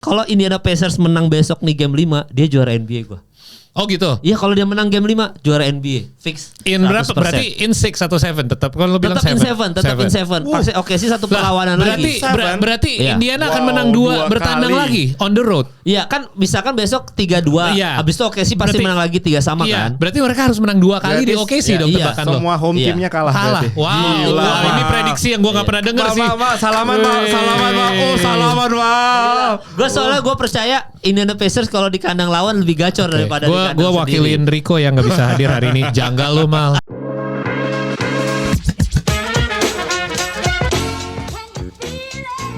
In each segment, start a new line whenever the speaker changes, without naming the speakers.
Kalau Indiana Pacers menang besok nih game 5, dia juara NBA gue.
Oh gitu.
Iya kalau dia menang game 5 juara NBA fix.
In berapa? Berarti in 6 atau 7 tetap. Kalau lo bilang 7.
Tetap in 7. Oke sih satu perlawanan
lagi. Berarti
iya.
Indiana akan menang 2 bertandang lagi on the road.
Iya kan misalkan besok 3-2.
Iya.
Habis itu OKC pasti menang lagi 3 sama kan.
Berarti mereka harus menang 2 kali di OKC dong tebakan lo.
Semua home timnya kalah.
Wow. Ini prediksi yang gue gak pernah denger sih.
Salaman Pak. Oh salaman Pak.
Gue percaya Indiana Pacers kalau di kandang lawan lebih gacor daripada di kandang
Gue wakilin Rico yang gak bisa hadir hari ini. Janggal lo Mal.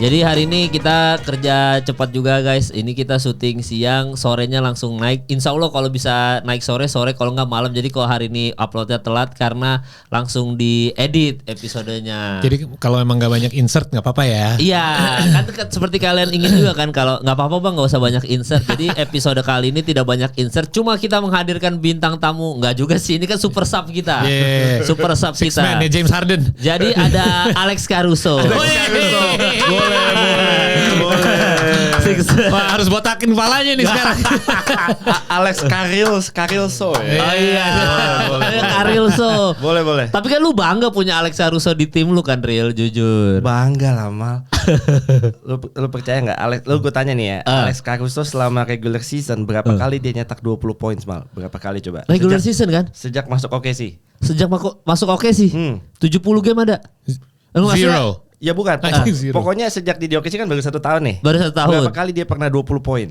Jadi hari ini kita kerja cepat juga guys. Ini kita syuting siang, sorenya langsung naik. Insya Allah kalau bisa naik sore, kalau nggak malam. Jadi kalau hari ini uploadnya telat karena langsung diedit episodenya.
Jadi kalau emang nggak banyak insert nggak apa-apa ya.
Iya, kan seperti kalian ingin juga kan kalau nggak apa-apa bang, nggak usah banyak insert. Jadi episode kali ini tidak banyak insert. Cuma kita menghadirkan bintang tamu. Nggak juga sih, ini kan super sub kita.
Yeah.
Super sub
Six
kita.
Man ya, James Harden.
Jadi ada Alex Caruso.
Boleh.
Wah, harus botakin kepalanya nih sekarang.
Alex Carilso ya.
Oh iya. Carilso.
Boleh.
Tapi kan lu bangga punya Alex Caruso di tim lu kan, Real, jujur.
Bangga lah Mal. Lu percaya nggak Alex? Lu gue tanya nih ya. Alex Caruso selama regular season berapa kali dia nyetak 20 points Mal? Berapa kali coba?
Regular season kan?
Sejak masuk OKC.
Sejak masuk OKC. 70 game ada.
Zero.
Ya bukan. Pokoknya sejak di OKC kan baru 1 tahun nih.
Baru 1 tahun.
Berapa kali dia pernah 20 poin?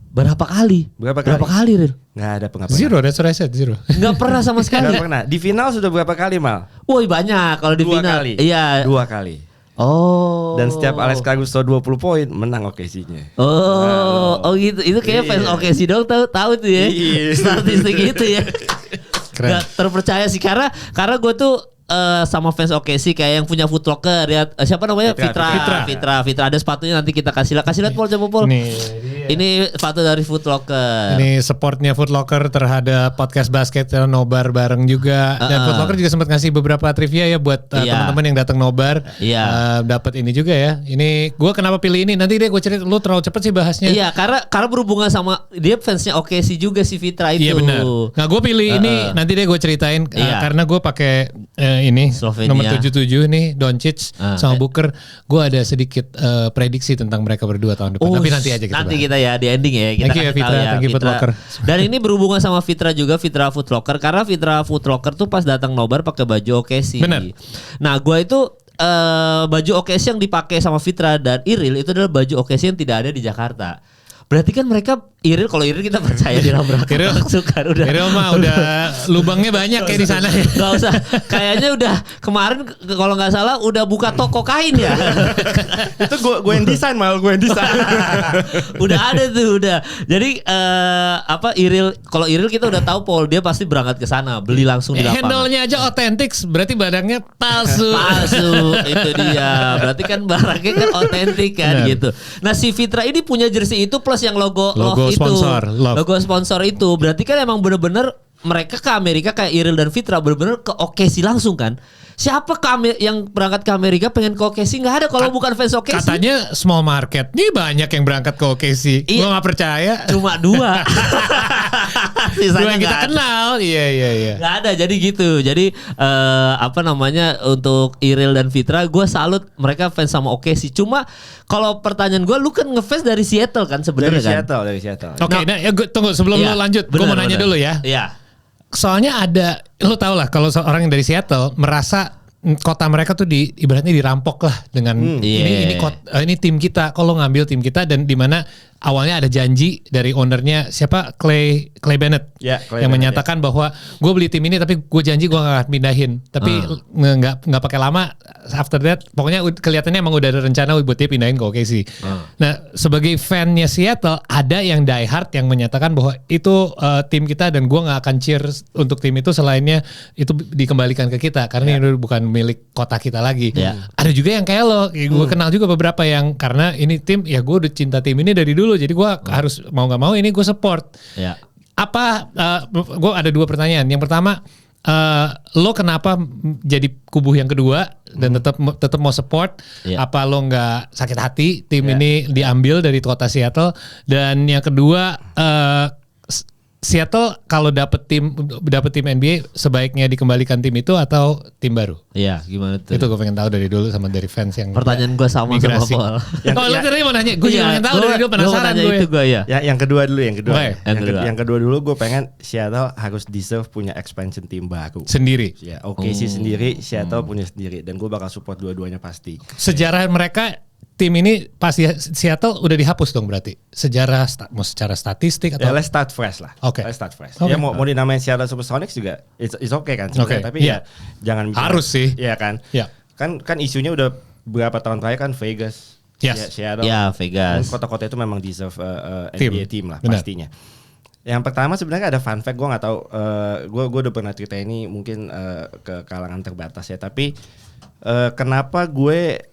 Berapa kali?
Berapa
kali, Real?
Nggak ada pengapa.
Zero, that's what I said, zero.
Nggak pernah sama sekali.
Nggak pernah. Di final sudah berapa kali Mal?
Woi banyak kalau di
2
final.
kali.
Iya.
2 kali.
Oh.
Dan setiap Alex Caruso 20 poin menang OKC-nya.
Oh gitu. Itu kayak fans OKC dong tahu tuh ya. Statistik itu ya. Nggak terpercaya sih karena gue tuh sama fans OKC kayak yang punya Foot Locker ya, siapa namanya Fitra ada sepatunya nanti kita kasih lihat Paul coba Paul. Ini sepatu dari Foot Locker.
Ini supportnya Foot Locker terhadap podcast basket nobar bareng juga. Dan Foot Locker juga sempat ngasih beberapa trivia ya buat teman-teman yang datang nobar. Dapat ini juga ya. Ini gue kenapa pilih ini? Nanti deh gue cerita. Lu terlalu cepet sih bahasnya.
Iya karena berhubungan sama dia fansnya OKC juga si Fitra itu.
Iya benar. Nah gue pilih ini nanti deh gue ceritain karena gue pakai ini
Slovenia.
Nomor 77 nih Doncic sama Booker. Gue ada sedikit prediksi tentang mereka berdua tahun depan. Tapi nanti aja
kita ya di ending ya kita
kasih tahu ya
Fitra. Dan ini berhubungan sama Fitra juga, Fitra Foot Locker karena Fitra Foot Locker tuh pas datang nobar pakai baju OKC.
Benar.
Nah gue itu baju OKC yang dipakai sama Fitra dan Iril itu adalah baju OKC yang tidak ada di Jakarta. Berarti kan mereka kalau Iril kita percaya di Labrak. Iril
mah udah lubangnya banyak kayak di sana ya.
Gak usah. Kayaknya udah kemarin kalau nggak salah udah buka toko kain ya.
Itu gue yang desain
Udah ada tuh udah. Jadi kalau Iril kita udah tahu Paul dia pasti berangkat ke sana beli langsung di lapangan.
Handle-nya aja otentik berarti barangnya palsu.
Itu dia. Berarti kan barangnya kan otentik kan gitu. Nah si Fitra ini punya jersey itu plus yang logo
sponsor,
itu. Logo sponsor itu. Berarti kan emang bener-bener mereka ke Amerika kayak Iril dan Fitra bener-bener ke OKC langsung kan. Siapa yang berangkat ke Amerika pengen ke OKC? Nggak ada kalau bukan fans OKC.
Katanya small market. Nih banyak yang berangkat ke OKC. Gue gak percaya.
Cuma 2.
Sisanya yang kita kenal. Iya.
Gak ada jadi gitu. Jadi untuk Iril dan Fitra gue salut mereka fans sama OKC. Cuma kalau pertanyaan gue, lu kan ngefans dari Seattle kan sebenarnya kan?
Dari Seattle.
Oke, tunggu sebelum lu lanjut. Gue mau nanya dulu ya.
Iya.
Soalnya ada, lu tau lah kalau orang yang dari Seattle merasa kota mereka tuh ibaratnya dirampok lah dengan ini tim kita, kalau ngambil tim kita dan di mana awalnya ada janji dari ownernya siapa Clay Bennett yang menyatakan bahwa gue beli tim ini tapi gue janji gue gak akan pindahin, tapi nggak pakai lama after that pokoknya kelihatannya emang udah ada rencana buat dia pindahin ke OKC. Nah sebagai fannya Seattle ada yang die hard yang menyatakan bahwa itu tim kita dan gue gak akan cheer untuk tim itu selainnya itu dikembalikan ke kita karena ini bukan milik kota kita lagi. Ada juga yang kayak lo, gue kenal juga beberapa yang karena ini tim ya gue udah cinta tim ini dari dulu jadi gue harus mau nggak mau ini gue support. Gue ada 2 pertanyaan. Yang pertama lo kenapa jadi kubu yang kedua dan tetap mau support. Apa lo nggak sakit hati tim ini diambil dari kota Seattle? Dan yang kedua, Seattle kalau dapet tim NBA sebaiknya dikembalikan tim itu atau tim baru?
Iya, gimana tuh?
Itu gue pengen tahu dari dulu sama dari fans yang
pertanyaan gue sama
migrasi.
Paul.
Kalau lu tadi mau nanya, gue juga pengen tahu dari dulu, penasaran gue.
Itu gue ya.
Yang kedua dulu,
Yang
kedua dulu gue pengen Seattle harus deserve punya expansion tim baru.
Sendiri.
Ya, OKC sendiri, Seattle punya sendiri, dan gue bakal support dua-duanya pasti.
Sejarah mereka tim ini pasti Seattle udah dihapus dong berarti sejarah mau secara statistik atau
let's start fresh lah.
Let's
start fresh. Ya mau dinamain Seattle Supersonics juga it's okay kan sebenarnya, tapi ya jangan
harus sih.
Iya kan?
Yeah.
Kan isunya udah berapa tahun terakhir kan Vegas.
Yes.
Seattle.
Ya, Vegas.
Kota-kota itu memang deserve NBA team lah. Benar. Pastinya. Yang pertama sebenarnya ada fun fact, gue nggak tahu, gue udah pernah cerita ini mungkin ke kalangan terbatas ya, tapi kenapa gue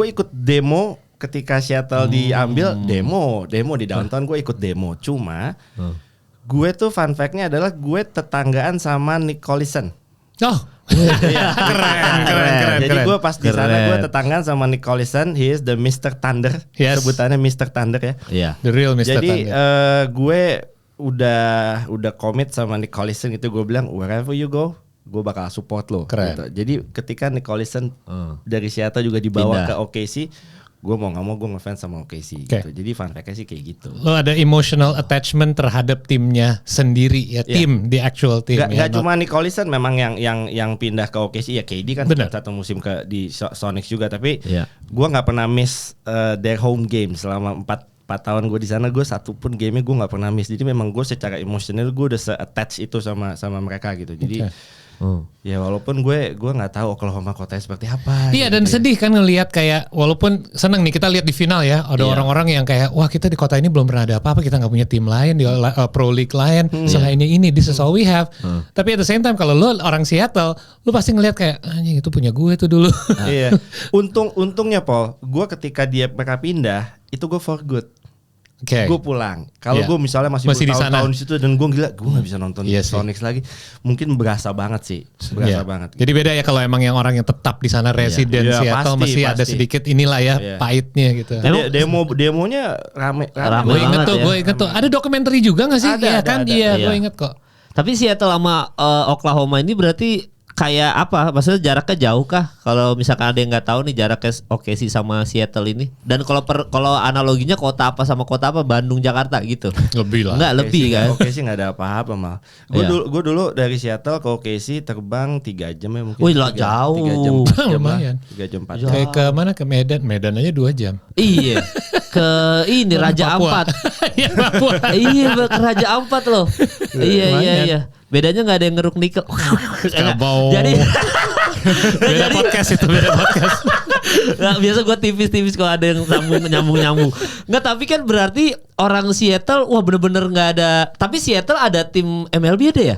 ikut demo ketika Seattle diambil, demo di downtown, gue ikut demo. Cuma gue tuh fun fact-nya adalah gue tetanggaan sama Nick Collison.
Oh, keren.
Jadi gue pas di sana gue tetanggaan sama Nick Collison. He is the Mr. Thunder.
Yes.
Sebutannya Mr. Thunder ya.
Iya.
The real Mr.
Jadi
Thunder.
gue udah commit sama Nick Collison itu, gue bilang wherever you go, gue bakal support lo. Gitu. Jadi ketika Nick Collison dari Seattle juga dibawa ke OKC, gue mau nggak mau gue ngefans sama OKC. Gitu. Jadi fun fact-nya sih kayak gitu.
Lo ada emotional attachment terhadap timnya sendiri ya, tim the actual team.
Gak cuma Nick Collison memang yang pindah ke OKC ya, KD kan satu musim di Sonics juga, tapi gue nggak pernah miss their home game selama 4 tahun gue di sana. Gue satu pun game-nya gue nggak pernah miss. Jadi memang gue secara emosional gue udah se-attach itu sama mereka gitu. Jadi ya walaupun gue nggak tahu Oklahoma kotanya seperti apa.
Iya, dan sedih kan ngelihat kayak walaupun seneng nih kita lihat di final ya, ada orang-orang yang kayak wah kita di kota ini belum pernah ada apa-apa, kita nggak punya tim lain di pro league lain selain ini, this is all we have. Tapi at the same time kalau lo orang Seattle, lo pasti ngelihat kayak anjing itu punya gue tuh dulu.
Iya. Untungnya Paul, gue ketika mereka pindah itu gue for good. Gue pulang. Kalau gue misalnya masih bertahun-tahun di situ dan gue gila, gue nggak bisa nonton Sonics lagi. Mungkin berasa banget sih, banget.
Jadi beda ya kalau emang yang orang yang tetap di sana residen Seattle pasti ada sedikit inilah ya pahitnya gitu.
Demonya rame.
Gue inget tuh. Ada dokumenter juga nggak sih? Iya kan? Iya, gue inget kok.
Tapi Seattle sama Oklahoma ini berarti kayak apa? Maksudnya jaraknya jauh kah? Kalau misalkan ada yang nggak tahu nih jaraknya OKC sama Seattle ini. Dan kalau analoginya kota apa sama kota apa, Bandung Jakarta gitu.
Lebih lah.
Enggak lebih kan?
OKC nggak ada apa-apa mal. Gue dulu dari Seattle ke OKC terbang 3 jam ya mungkin.
Wih lah jauh.
3 jam.
Lumayan.
3 jam 4 jam.
Kayak ke mana? Ke Medan. Medan aja 2 jam.
Iya. Ke ini Raja Ampat. Iya, ke Raja Ampat loh. Iya. Bedanya nggak ada yang ngeruk nikel. Jadi
beda podcast itu, beda podcast.
Nah, biasa gue tipis-tipis kalau ada yang nyambung. Nggak, tapi kan berarti orang Seattle wah bener-bener nggak ada. Tapi Seattle ada tim MLB ada ya?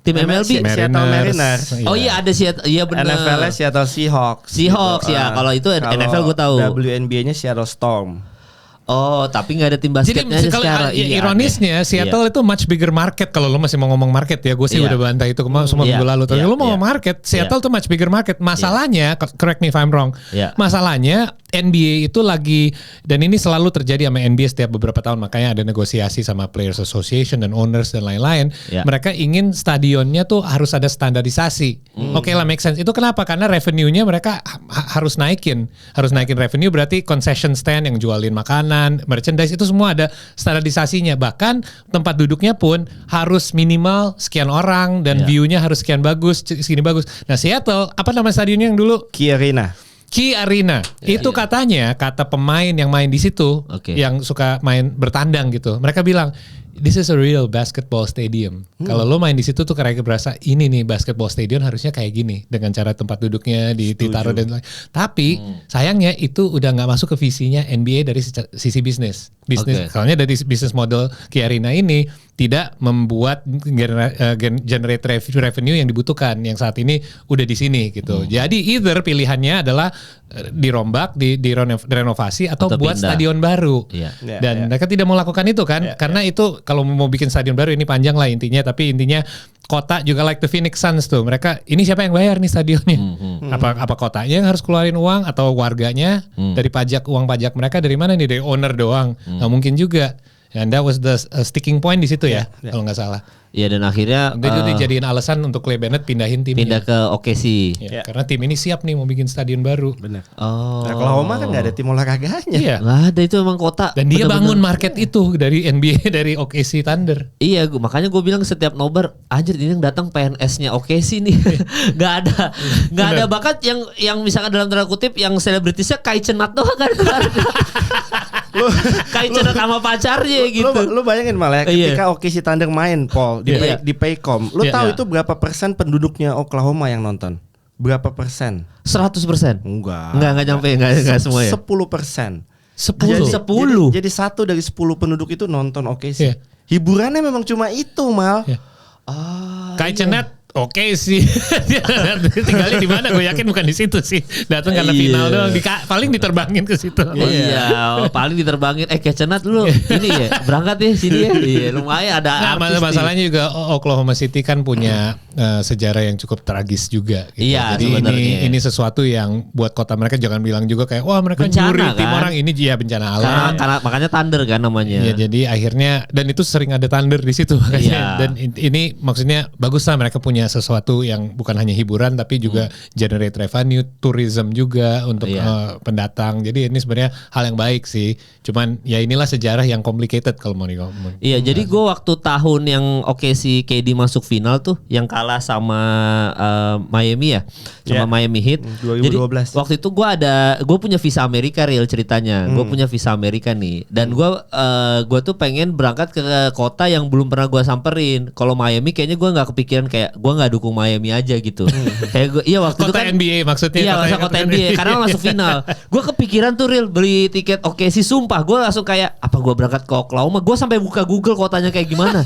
Tim MLB
Seattle Mariners.
Oh iya ada Seattle, iya benar.
NFL-nya Seattle Seahawks.
Seahawks gitu. Ya. Kalau itu NFL gue tahu.
WNBA-nya Seattle Storm.
Oh, tapi nggak ada tim basketnya secara
ironisnya Seattle itu much bigger market. Kalau lo masih mau ngomong market ya, gue sih udah bantah itu semua minggu lalu. Tapi lo mau market, Seattle tuh much bigger market. Masalahnya, correct me if I'm wrong. Masalahnya NBA itu lagi, dan ini selalu terjadi sama NBA setiap beberapa tahun, makanya ada negosiasi sama Players Association dan owners dan lain-lain. Mereka ingin stadionnya tuh harus ada standarisasi. Oke lah, make sense. Itu kenapa? Karena revenue-nya mereka harus naikin revenue, berarti concession stand yang jualin makanan, merchandise itu semua ada standarisasinya. Bahkan tempat duduknya pun harus minimal sekian orang dan view-nya harus sekian bagus, segini bagus. Nah Seattle, apa nama stadionnya yang dulu? Key Arena. Itu katanya kata pemain yang main di situ, yang suka main bertandang gitu. Mereka bilang this is a real basketball stadium. Kalau lo main di situ tuh kayak berasa ini nih basketball stadium harusnya kayak gini dengan cara tempat duduknya ditaruh dan lain. Tapi sayangnya itu udah nggak masuk ke visinya NBA dari sisi bisnis. Soalnya dari bisnis model Key Arena ini tidak membuat generate revenue yang dibutuhkan yang saat ini udah di sini gitu. Jadi either pilihannya adalah dirombak, direnovasi atau buat pindah stadion baru. Dan mereka tidak mau lakukan itu kan, karena itu kalau mau bikin stadion baru ini panjang lah intinya, tapi intinya kota juga like the Phoenix Suns tuh. Mereka ini siapa yang bayar nih stadionnya? Apa kotanya yang harus keluarin uang atau warganya dari uang pajak mereka dari mana nih? Dari owner doang? Nggak mungkin juga. And that was the sticking point di situ ya, kalau nggak salah.
Iya, dan akhirnya
itu dijadiin alasan untuk Clay Bennett pindahin timnya.
Pindah ke OKC.
Karena tim ini siap nih mau bikin stadion baru.
Benar. Nah, Oklahoma kan nggak ada tim olahraganya.
Iya.
Nggak ada, itu emang kota.
Dan dia bangun market itu dari NBA dari OKC Thunder.
Iya, makanya gue bilang setiap nobar, anjir ini yang datang PNS-nya OKC nih. Nggak ada bakat yang misalkan dalam tanda kutip yang selebritisnya Kai Cenat doang kan. Kai Cenat sama pacarnya gitu.
Lu bayangin malah ya, ketika OKC Thunder main, Paul, di Paycom. Lu tahu itu berapa persen penduduknya Oklahoma yang nonton? Berapa persen?
100%?
Enggak
nyampe, enggak semua ya.
10%.
10.
Jadi 1 dari 10 penduduk itu nonton OKC. Hiburannya memang cuma itu, Mal.
Kai Cenat oke sih. Tinggalnya di mana? Gue yakin bukan di situ sih. Datang karena final doang. Paling diterbangin ke situ.
Iya, paling diterbangin. Kayak Cenat lu ini ya berangkat ya sini ya. Iya, lumayan ada artis.
Masalahnya juga Oklahoma City kan punya sejarah yang cukup tragis juga. Gitu.
Iya,
jadi ini sesuatu yang buat kota mereka jangan bilang juga kayak wah mereka nyuri tim orang ini ya bencana alam.
Karena makanya Thunder kan namanya.
Iya, jadi akhirnya dan itu sering ada Thunder di situ makanya. Dan ini maksudnya bagus lah mereka punya sesuatu yang bukan hanya hiburan tapi juga generate revenue, tourism juga untuk pendatang. Jadi ini sebenarnya hal yang baik sih. Cuman ya inilah sejarah yang complicated kalau mau ngomong.
Iya, jadi gue waktu tahun yang OKC KD masuk final tuh yang kalah sama Miami ya, sama Miami Heat.
2012.
Jadi waktu itu gue punya visa Amerika real ceritanya. Gue punya visa Amerika nih dan gue tuh pengen berangkat ke kota yang belum pernah gue samperin. Kalau Miami kayaknya gue nggak kepikiran, kayak gue nggak dukung Miami aja gitu. Kayak waktu
kota
itu kan
NBA maksudnya.
Iya, kota NBA karena masuk final. Gue kepikiran tuh real beli tiket OKC, sumpah gue langsung kayak apa gue berangkat ke Oklahoma. Gue sampai buka Google kotanya kayak gimana.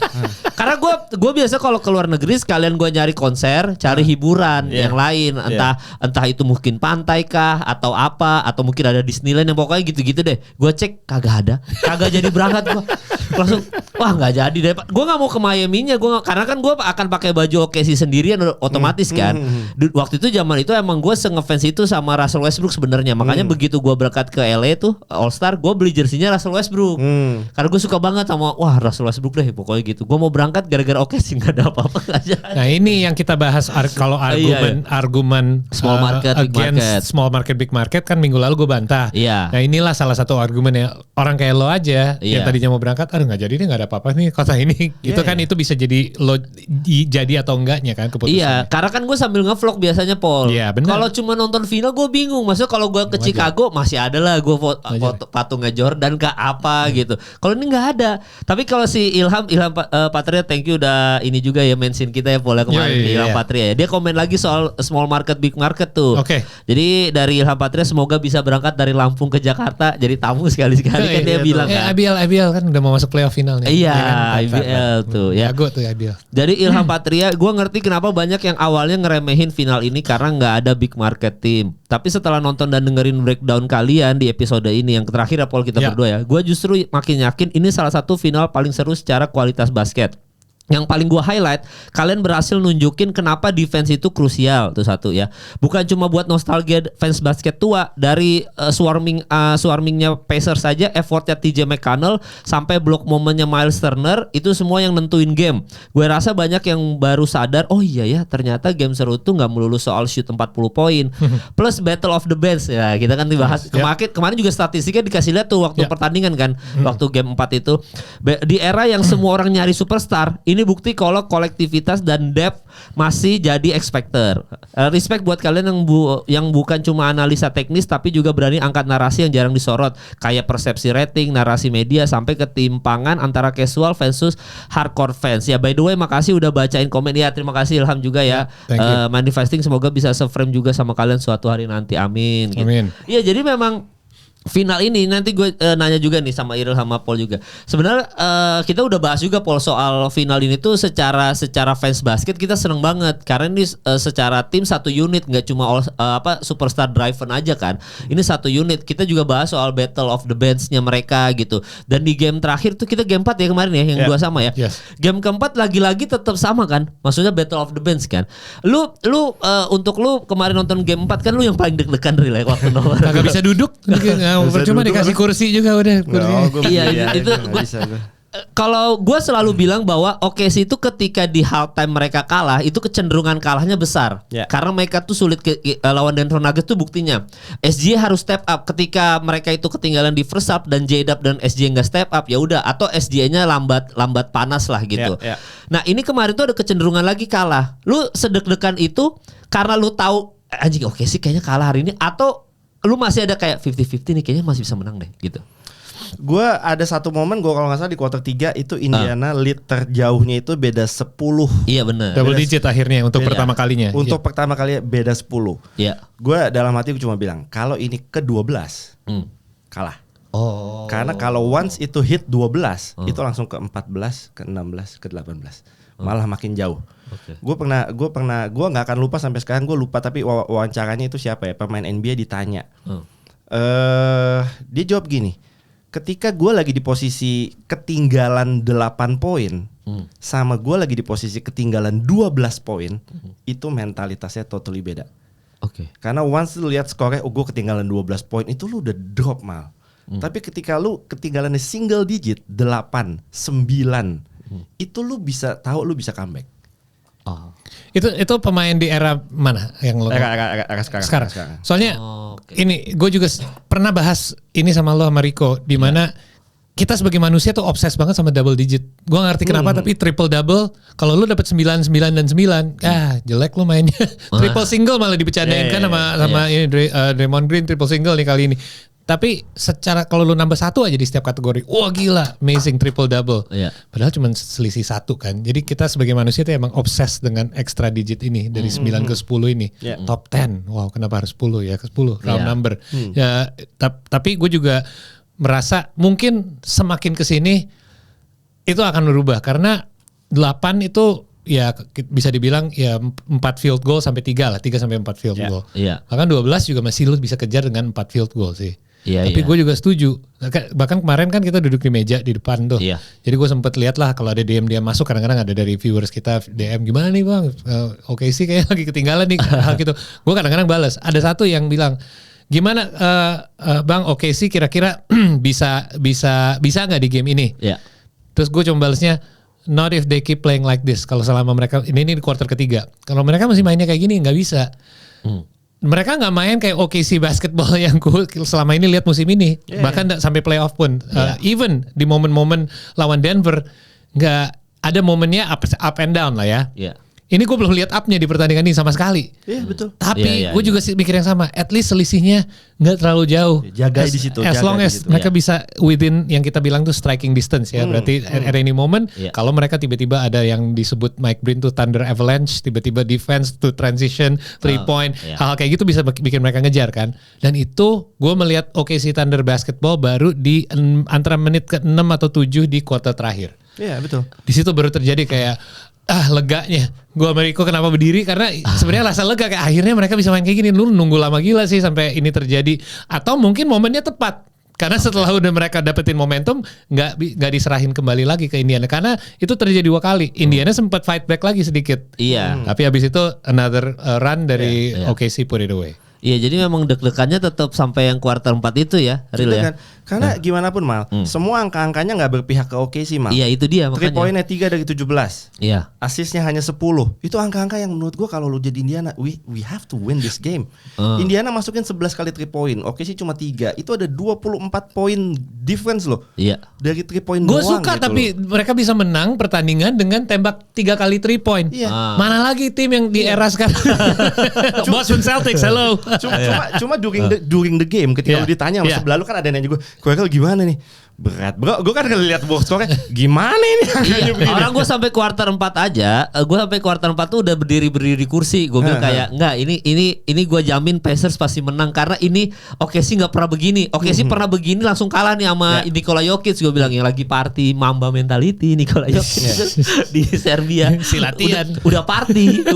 Karena gue biasa kalau ke luar negeri sekalian gue nyari konser, cari hiburan yang lain, entah itu mungkin pantai kah atau apa, atau mungkin ada Disneyland yang pokoknya gitu-gitu deh. Gue cek kagak jadi berangkat gue. Langsung wah nggak jadi deh. Gue nggak mau ke Miami-nya, karena kan gue akan pakai baju OKC sendirian otomatis kan. Waktu itu zaman itu emang gue ngefans itu sama Russell Westbrook sebenarnya. Makanya begitu gue berangkat ke LA tuh All Star, gue beli jersinya Russell Westbrook. Karena gue suka banget sama Russell Westbrook deh pokoknya gitu. Gue mau berangkat gara-gara OKC nggak ada apa-apa aja.
Nah ini yang kita bahas kalau argumen
small market big market.
Small market big market kan minggu lalu gue bantah.
Iya.
Nah inilah salah satu argumen ya, orang kayak lo aja yang tadinya mau berangkat, nggak jadi nih, nggak ada apa-apa nih kota ini. Gitu kan itu bisa jadi lo jadi atau enggaknya kan keputusannya.
Iya, karena kan gue sambil ngevlog biasanya Paul.
Iya benar.
Kalau cuma nonton final gue bingung. Maksudnya kalau gue ke Chicago masih ada lah gue foto patungnya Jordan ke apa gitu. Kalau ini nggak ada. Tapi kalau si Ilham Patria, thank you udah ini juga ya mention kita ya Paul kemarin. Ilham Patria ya. Dia komen lagi soal small market big market tuh.
Oke.
Jadi dari Ilham Patria semoga bisa berangkat dari Lampung ke Jakarta jadi tamu sekali-sekali kan dia bilang kan.
IBL kan udah mau masuk playoff finalnya.
Iya, IBL tuh ya.
Jago tuh IBL.
Jadi Ilham Patria, gue ngerti kenapa banyak yang awalnya ngeremehin final ini karena nggak ada big market team. Tapi setelah nonton dan dengerin breakdown kalian di episode ini yang terakhir ya Paul kita berdua ya, gue justru makin yakin ini salah satu final paling seru secara kualitas basket. Yang paling gue highlight, kalian berhasil nunjukin kenapa defense itu krusial, itu satu ya. Bukan cuma buat nostalgia fans basket tua, dari swarmingnya Pacers saja, effortnya TJ McConnell sampai block momennya Miles Turner, itu semua yang nentuin game. Gue rasa banyak yang baru sadar, oh iya ya ternyata game seru tuh nggak melulu soal shoot 40 poin. Plus battle of the bench ya, kita kan dibahas kemarin juga statistiknya dikasih lihat tuh waktu pertandingan kan, waktu game 4 itu. Di era yang semua orang nyari superstar, ini bukti kalau kolektivitas dan depth masih jadi expecter. Respect buat kalian yang bukan cuma analisa teknis tapi juga berani angkat narasi yang jarang disorot, kayak persepsi rating, narasi media, sampai ketimpangan antara casual versus hardcore fans. Ya by the way makasih udah bacain komen ya, terima kasih Ilham juga ya. Manifesting semoga bisa se-frame juga sama kalian suatu hari nanti. Amin.
Amin.
Iya jadi memang final ini nanti gue nanya juga nih sama Iril sama Paul juga. Sebenarnya kita udah bahas juga Paul soal final ini tuh secara fans basket kita seneng banget karena ini secara tim satu unit, nggak cuma superstar driven aja kan. Ini satu unit. Kita juga bahas soal battle of the bands-nya mereka gitu. Dan di game terakhir tuh kita game 4 ya kemarin ya yang 2 sama ya.
Yes.
Game keempat lagi-lagi tetap sama kan. Maksudnya battle of the bands kan. Lu untuk lu kemarin nonton game 4 kan lu yang paling deg-degan Ril waktu nonton.
Kagak bisa duduk. Percuma dikasih kursi juga udah.
Iya itu kalau gue selalu bilang bahwa OKC itu ketika di halftime mereka kalah itu kecenderungan kalahnya besar karena mereka tuh sulit lawan Denver Nuggets tuh buktinya SGA harus step up ketika mereka itu ketinggalan di first half dan J-Dub dan SGA nggak step up ya udah atau SGA-nya lambat panas lah gitu. Nah ini kemarin tuh ada kecenderungan lagi kalah. Lu sedek-dekan itu karena lu tahu anjing OKC kayaknya kalah hari ini atau lu masih ada kayak 50-50 nih kayaknya masih bisa menang deh gitu.
Gue ada satu momen gue kalau nggak salah di quarter 3 itu Indiana lead terjauhnya itu beda 10.
Iya benar.
Double digit akhirnya untuk pertama kalinya.
Untuk pertama kali beda 10.
Iya.
Gue dalam hati gue cuma bilang kalau ini ke 12 kalah.
Oh.
Karena kalau once itu hit 12 itu langsung ke 14, ke 16, ke 18. Malah makin jauh.
Okay.
Gue nggak akan lupa sampai sekarang gue lupa tapi wawancaranya itu siapa ya pemain NBA ditanya. Dia jawab gini, ketika gue lagi di posisi ketinggalan 8 poin sama gue lagi di posisi ketinggalan 12 poin itu mentalitasnya totally beda.
Oke.
Karena once lu lihat skornya, gue ketinggalan 12 poin itu lu udah drop mal. Tapi ketika lu ketinggalannya single digit 8, 9 itu lu bisa tahu lu bisa comeback.
Oh.
Itu pemain di era mana yang lo?
Era sekarang.
Soalnya ini gue juga pernah bahas ini sama lo sama Rico di mana kita sebagai manusia tuh obses banget sama double digit. Gue ngerti kenapa tapi triple double kalau lu dapat 9 dan 9 jelek lu mainnya. Triple single malah dibecandain kan sama ini Draymond Green triple single nih kali ini. Tapi secara kalau lu nambah 1 aja di setiap kategori, wah gila, amazing triple double. Padahal cuma selisih 1 kan. Jadi kita sebagai manusia tuh emang obses dengan extra digit ini dari 9 ke 10 ini. Top 10. Wow, kenapa harus 10 ya? Ke 10 round number. Ya, tapi gue juga merasa mungkin semakin kesini itu akan berubah karena 8 itu ya bisa dibilang ya 4 field goal sampai 3 lah, 3 sampai 4 field goal. Bahkan 12 juga masih lu bisa kejar dengan 4 field goal sih. Tapi gue juga setuju. Bahkan kemarin kan kita duduk di meja di depan tuh. Jadi gue sempet lihat lah kalau ada DM masuk kadang-kadang ada dari viewers kita DM gimana nih bang, oke sih kayak lagi ketinggalan nih hal gitu. Gue kadang-kadang balas. Ada satu yang bilang gimana bang oke sih kira-kira bisa nggak di game ini? Terus gue cuma balasnya not if they keep playing like this. Kalau selama mereka ini di quarter ketiga, kalau mereka masih mainnya kayak gini nggak bisa. Mereka nggak main kayak OKC basketball yang gue selama ini lihat musim ini, bahkan sampai playoff pun. Even di momen-momen lawan Denver nggak ada momennya up and down lah ya. Ini gue belum lihat up-nya di pertandingan ini sama sekali.
Iya betul.
Tapi gue juga mikir yang sama. At least selisihnya nggak terlalu jauh.
Jaga di situ.
As long as mereka bisa within yang kita bilang tuh striking distance ya. Berarti at any moment kalau mereka tiba-tiba ada yang disebut Mike Breen tuh Thunder Avalanche, tiba-tiba defense to transition, 3 point, hal kayak gitu bisa bikin mereka ngejar kan. Dan itu gue melihat OKC Thunder basketball baru di antara menit ke 6 atau 7 di quarter terakhir.
Iya betul.
Di situ baru terjadi kayak leganya. Gue Amerika kenapa berdiri karena sebenarnya rasa lega kayak akhirnya mereka bisa main kayak gini. Lu nunggu lama gila sih sampai ini terjadi atau mungkin momennya tepat. Karena setelah udah mereka dapetin momentum nggak diserahin kembali lagi ke Indiana karena itu terjadi 2 kali. Indiana sempat fight back lagi sedikit. Tapi habis itu another run dari OKC put it away.
Iya jadi memang deg-degannya tetap sampai yang kuarter 4 itu ya, Ril ya.
Karena gimana pun Mal, semua angka-angkanya nggak berpihak ke OKC Mal.
Iya itu dia makanya.
3 poinnya 3 dari 17.
Iya.
Asisnya hanya 10. Itu angka-angka yang menurut gua kalau lu jadi Indiana, we have to win this game. Indiana masukin 11 kali 3 point, OKC cuma 3. Itu ada 24 poin difference loh.
Iya.
Dari 3 point doang.
Gue suka gitu tapi mereka bisa menang pertandingan dengan tembak 3 kali 3 point. Mana lagi tim yang di era sekarang? Boston Celtics, hello.
Cuma during the game ketika lu ditanya sama sebelah lu kan ada yang nanya gue, Koekel gimana nih? berat bro, gue kan ngeliat box score gimana ini.
Iya, orang gue sampai kuarter 4 aja, gue sampai kuarter 4 tuh udah berdiri di kursi. Gue bilang kayak enggak, ini gue jamin Pacers pasti menang karena ini OKC nggak pernah begini. OKC pernah begini langsung kalah nih sama Nikola Jokic. Gue bilang yang lagi party Mamba mentality Nikola Jokic di Serbia.
Si latihan
udah party,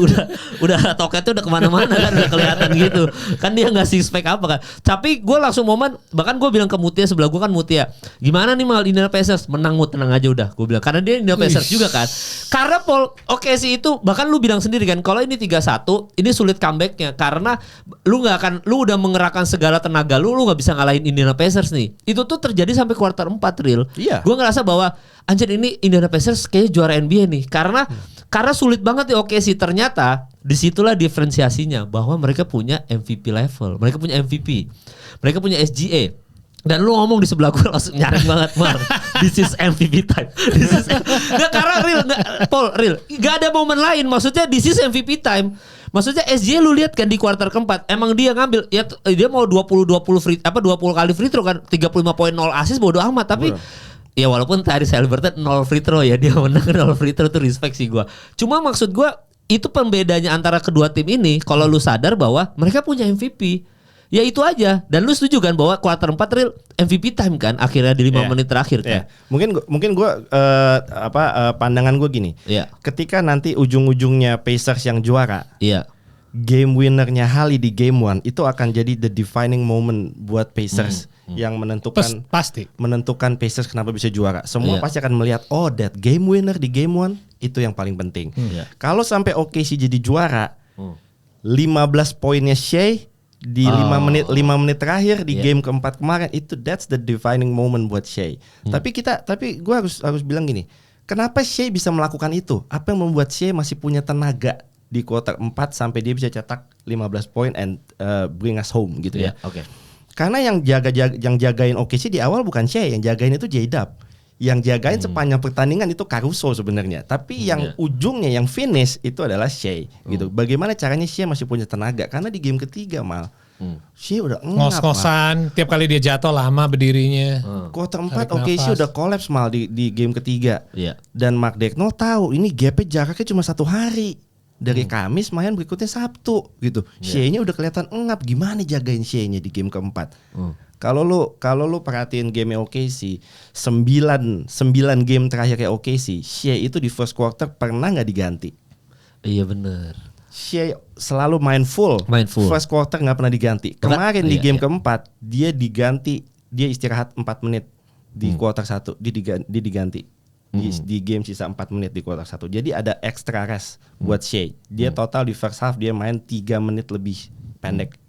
udah toketnya udah kemana-mana kan, udah kelihatan gitu. Kan dia nggak six pack apa kan. Tapi gue langsung momen, bahkan gue bilang ke Mutia sebelah gue kan, Mutia, gimana nih mal Indiana Pacers menang, tenang aja udah. Gue bilang karena dia Indiana Pacers juga kan. Karena Paul OKC itu bahkan lu bilang sendiri kan, kalau ini 3-1 ini sulit comebacknya karena lu udah mengerahkan segala tenaga lu nggak bisa ngalahin Indiana Pacers nih. Itu tuh terjadi sampai kuarter 4 real.
Iya.
Gue ngerasa bahwa anjir ini Indiana Pacers kayaknya juara NBA nih karena sulit banget di OKC. Ternyata disitulah diferensiasinya bahwa mereka punya MVP level, mereka punya MVP, mereka punya SGA. Dan lu ngomong di sebelah gue langsung nyaring banget, Mar. This is MVP time. Nggak, karena real, Paul, real. Gak ada momen lain. Maksudnya this is MVP time. Maksudnya SGA lu lihat kan di kuarter keempat, emang dia ngambil, ya dia mau 20 kali free throw kan, 35 poin 0 assist bodo amat. Tapi ya walaupun Tyrese Haliburton 0 free throw ya, dia menang 0 free throw tuh respect sih gue. Cuma maksud gue itu pembedanya antara kedua tim ini. Kalau lu sadar bahwa mereka punya MVP. Ya itu aja. Dan lu setuju kan bahwa kuarter 4 real MVP time kan akhirnya di 5 menit terakhir kan.
Mungkin gue pandangan gue gini. Ketika nanti ujung-ujungnya Pacers yang juara. Game winnernya Hali di game 1 itu akan jadi the defining moment buat Pacers yang menentukan Pacers kenapa bisa juara. Semua pasti akan melihat that game winner di game 1 itu yang paling penting. Kalau sampai OKC jadi juara, 15 poinnya Shai di 5 menit terakhir di game keempat kemarin itu, that's the defining moment buat Shai. Tapi gue harus bilang gini, kenapa Shai bisa melakukan itu? Apa yang membuat Shai masih punya tenaga di kuarter 4 sampai dia bisa cetak 15 poin and bring us home gitu ya? Karena yang jagain OKC di awal bukan Shai, yang jagain itu J-Dub. Yang jagain sepanjang pertandingan itu Caruso sebenarnya. Tapi yang ujungnya, yang finish itu adalah Shai gitu. Bagaimana caranya Shai masih punya tenaga? Karena di game ketiga Shai udah
ngos-ngosan, tiap kali dia jatuh lama berdirinya.
Kuarter 4 OKC udah collapse di game ketiga. Dan Mark Daigneault tahu ini gapnya jaraknya cuma 1 hari. Dari Kamis main berikutnya Sabtu gitu. Shai-nya udah kelihatan engap. Gimana jagain Shai-nya di game keempat? Kalau lu perhatiin game OKC 9 game terakhir kayak OKC, Shai itu di first quarter pernah nggak diganti?
Iya benar.
Shai selalu main full. First quarter nggak pernah diganti. Kemarin di game keempat dia diganti, dia istirahat 4 menit di quarter 1, dia diganti. Di game sisa 4 menit di kuarter 1. Jadi ada extra rest buat Shai. Dia total di first half dia main 3 menit lebih pendek.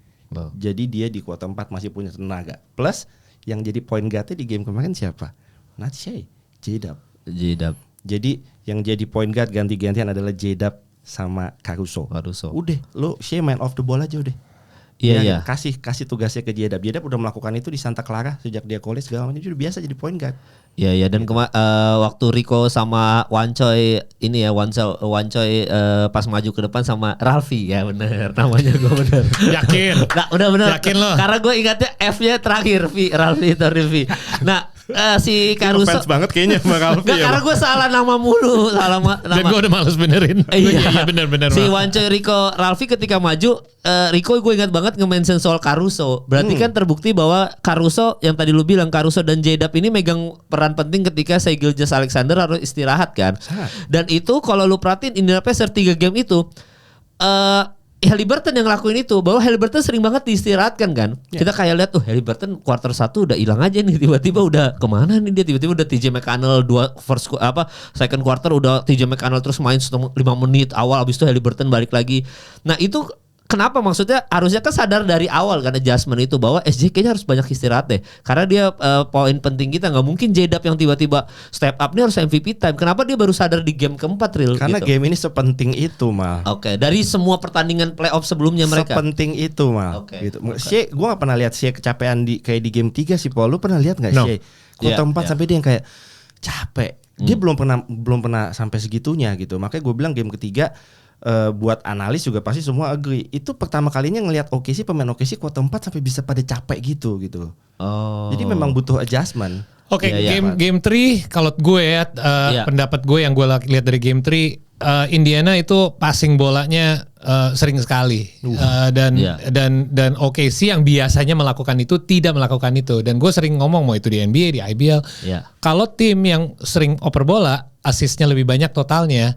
Jadi dia di kuarter 4 masih punya tenaga. Plus yang jadi point guard-nya di game kemarin siapa? Not Shai, J-Dub. Jadi yang jadi point guard ganti-gantian adalah J-Dub sama Caruso. Udah, lo Shai main off the ball aja udah. Iya. Kasih tugasnya ke J-Dub. J-Dub udah melakukan itu di Santa Clara sejak dia college segala macam, udah biasa jadi point guard.
Iya dan waktu Rico sama Wancoy ini ya, Wancoy pas maju ke depan sama Ralfi ya, bener namanya gue bener.
Yakin?
Nah, udah bener.
Yakin lo?
Karena gue ingatnya F-nya terakhir Ralfi itu Ralfi. Nah si Caruso
fans banget kayaknya sama Ralfi.
Karena gue salah nama mulu, nama.
Dan gue udah males benerin.
Iya
bener.
Si Wancoy Rico Ralfi ketika maju, Rico gue ingat banget nge-mention soal Caruso. Berarti kan terbukti bahwa Caruso yang tadi lu bilang, Caruso dan J-Dub ini megang peran penting ketika Shai Gilgeous-Alexander harus istirahat kan. Dan itu kalau lu perhatiin Indiana Pacers 3 game itu Haliburton yang ngelakuin itu, bahwa Haliburton sering banget diistirahatkan kan. Kita kayak lihat tuh Haliburton kuarter 1 udah hilang aja nih, tiba-tiba udah kemana nih dia, tiba-tiba udah TJ McConnell second quarter udah TJ McConnell terus main 5 menit awal, abis itu Haliburton balik lagi. Nah itu kenapa, maksudnya harusnya kan sadar dari awal kan adjustment itu bahwa SJ kayaknya harus banyak istirahat deh. Karena dia poin penting kita, nggak mungkin J-Dub yang tiba-tiba step up nih harus MVP time. Kenapa dia baru sadar di game keempat real?
Karena
gitu.
Game ini sepenting itu Mal.
Dari semua pertandingan playoff sebelumnya mereka.
Sepenting itu Mal. Gitu. Shai, gue nggak pernah lihat Shai kecapean kayak di game 3 sih Paul. Lu pernah lihat nggak Shai? Kuarter 4 sampai dia yang kayak capek. Dia belum pernah sampai segitunya gitu. Makanya gue bilang game ketiga buat analis juga pasti semua agree. Itu pertama kalinya ngelihat OKC, pemain OKC kuarter 4 sampai bisa pada capek gitu. Jadi memang butuh adjustment.
Oke, game 3 kalau gue ya pendapat gue yang gue lihat dari game 3, Indiana itu passing bolanya sering sekali dan OKC yang biasanya melakukan itu tidak melakukan itu. Dan gue sering ngomong mau itu di NBA, di IBL, kalau tim yang sering oper bola asisnya lebih banyak totalnya,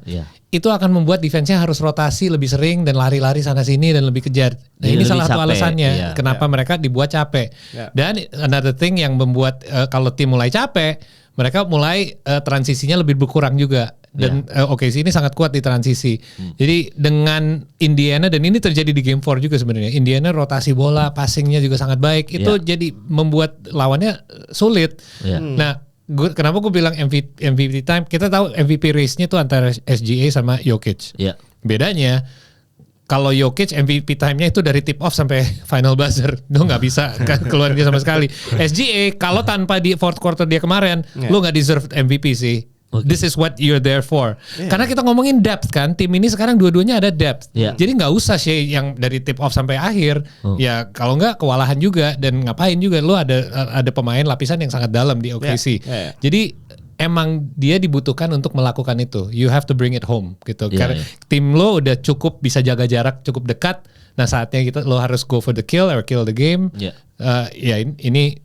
itu akan membuat defense-nya harus rotasi lebih sering dan lari-lari sana sini dan lebih kejar. Nah, ini salah satu alasannya kenapa mereka dibuat capek. Dan another thing yang membuat kalau tim mulai capek, mereka mulai transisinya lebih berkurang juga. Dan OKC ini sangat kuat di transisi. Jadi dengan Indiana, dan ini terjadi di game 4 juga sebenarnya. Indiana rotasi bola, passingnya juga sangat baik. Itu jadi membuat lawannya sulit. Nah, kenapa gue bilang MVP time? Kita tahu MVP race-nya tuh antara SGA sama Jokic. Bedanya kalau Jokic MVP time-nya itu dari tip off sampai final buzzer. Lo gak bisa keluar dia sama sekali. SGA kalau tanpa di fourth quarter dia kemarin, lo gak deserve MVP sih. This is what you're there for. Karena kita ngomongin depth kan, tim ini sekarang dua-duanya ada depth. Jadi nggak usah sih yang dari tip off sampai akhir. Ya kalau nggak kewalahan juga, dan ngapain juga, lo ada pemain lapisan yang sangat dalam di OKC. Jadi emang dia dibutuhkan untuk melakukan itu. You have to bring it home gitu. Karena tim lo udah cukup bisa jaga jarak, cukup dekat. Nah saatnya lo harus go for the kill or kill the game. Ini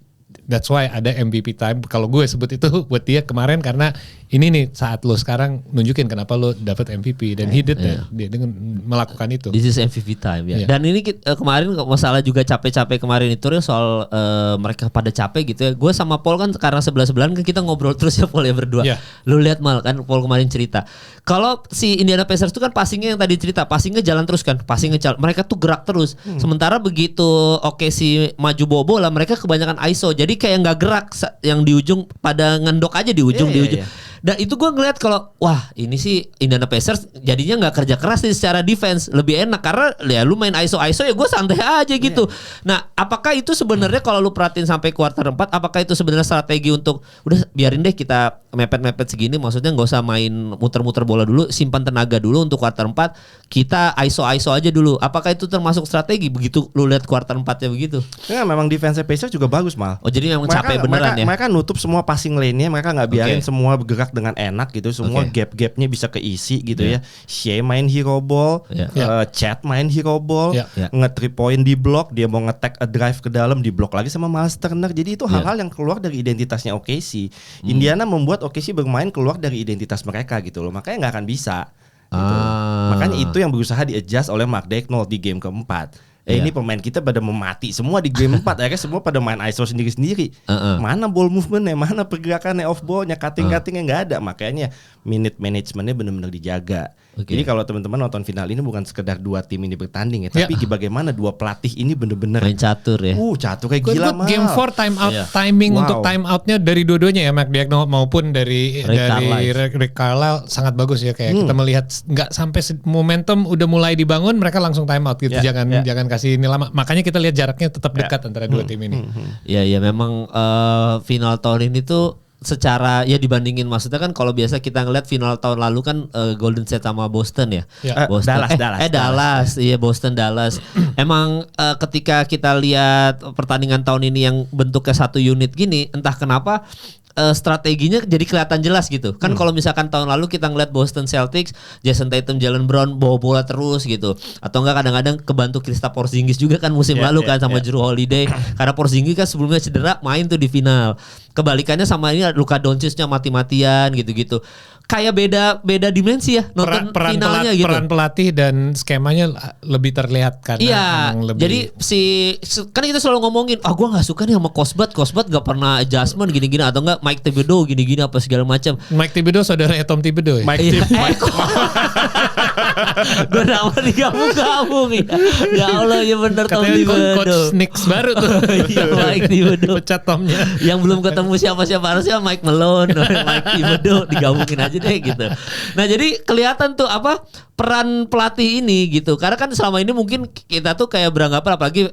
that's why ada MVP time. Kalau gue sebut itu buat dia kemarin, karena ini nih saat lo sekarang nunjukin kenapa lo dapat MVP, dan he did that, dia dengan melakukan itu.
This is MVP time ya. Dan ini kemarin masalah juga capek-capek kemarin itu soal mereka pada capek gitu ya. Gue sama Paul kan karena sebelah-sebelahan kan kita ngobrol terus ya Paul ya berdua. Lu lihat Mal kan Paul kemarin cerita. Kalau si Indiana Pacers itu kan passingnya yang tadi cerita, passingnya jalan terus kan, mereka tuh gerak terus. Sementara begitu si maju bawa bola, mereka kebanyakan ISO. Jadi kayak nggak gerak, yang di ujung pada ngendok aja di ujung. Dan itu gue ngeliat kalau wah ini sih Indiana Pacers jadinya nggak kerja keras sih secara defense, lebih enak karena ya lu main ISO ya gue santai aja gitu. Nah apakah itu sebenarnya kalau lu perhatiin sampai kuarter 4, apakah itu sebenarnya strategi untuk udah biarin deh kita mepet-mepet segini, maksudnya nggak usah main muter-muter bola dulu, simpan tenaga dulu untuk kuarter 4, kita ISO aja dulu. Apakah itu termasuk strategi begitu lu lihat kuarter 4-nya begitu?
Ya memang defense Pacers juga bagus Mal.
Oh jadi memang capek beneran ya?
Mereka nutup semua passing lane-nya, mereka nggak biarin semua bergerak dengan enak gitu, semua gap-gapnya bisa keisi gitu ya. Shea main hero ball, Chat main hero ball, nge-3 point di block, dia mau nge-tag a drive ke dalam di block lagi sama Miles Turner. Jadi itu hal-hal yang keluar dari identitasnya OKC. Indiana membuat OKC bermain keluar dari identitas mereka gitu loh, makanya nggak akan bisa. Gitu. Makanya itu yang berusaha di-adjust oleh Mark Daigneault di game keempat. Ini pemain kita pada memati semua di game 4, akhirnya semua pada main ISO sendiri-sendiri. Mana ball movementnya, mana pergerakannya off ballnya, cutting-cuttingnya nggak ada. Makanya minute managementnya benar-benar dijaga. Jadi kalau teman-teman nonton final ini bukan sekedar dua tim ini bertanding ya, tapi bagaimana dua pelatih ini benar-benar
main catur ya.
Catur kayak gila mah.
Game 4 time out, timing untuk time outnya dari dua-duanya ya, Mark Daigneault maupun dari Rick Carlisle sangat bagus ya. Kayak kita melihat nggak sampai momentum udah mulai dibangun, mereka langsung time out gitu. Jangan kasih ini lama. Makanya kita lihat jaraknya tetap dekat antara dua tim ini.
Iya memang final tahun ini tuh secara ya dibandingin, maksudnya kan kalau biasa kita ngeliat final tahun lalu kan Golden State sama Boston ya. Boston. Dallas. Iya Boston Dallas. Emang ketika kita lihat pertandingan tahun ini yang bentuknya satu unit gini, entah kenapa strateginya jadi kelihatan jelas gitu. Kan kalau misalkan tahun lalu kita ngeliat Boston Celtics, Jason Tatum, Jalen Brown bawa bola terus gitu. Atau enggak kadang-kadang kebantu Kristaps Porzingis juga kan musim lalu kan sama Jrue Holiday. Karena Porzingis kan sebelumnya cedera main tuh di final. Kebalikannya sama ini Luka Doncic-nya mati-matian gitu-gitu. Kayak beda dimensi ya nonton finalnya gitu.
Peran pelatih dan skemanya lebih terlihat kan.
Iya. Jadi kan kita selalu ngomongin, gue nggak suka nih sama Kosbat nggak pernah adjustment gini-gini, atau enggak Mike Thibodeau gini-gini apa segala macam.
Mike Thibodeau saudaranya Tom Thibodeau ya.
Gue nama digabung-gabung ya. Ya Allah ya bener Tom Thibodeau.
Coach Knicks baru tuh.
Iya Mike Thibodeau.
Pecat Tomnya.
Yang belum ketemu siapa-siapa, harusnya Mike Malone, Mike Thibodeau digabungin aja deh gitu. Nah jadi kelihatan tuh peran pelatih ini gitu. Karena kan selama ini mungkin kita tuh kayak beranggapan apalagi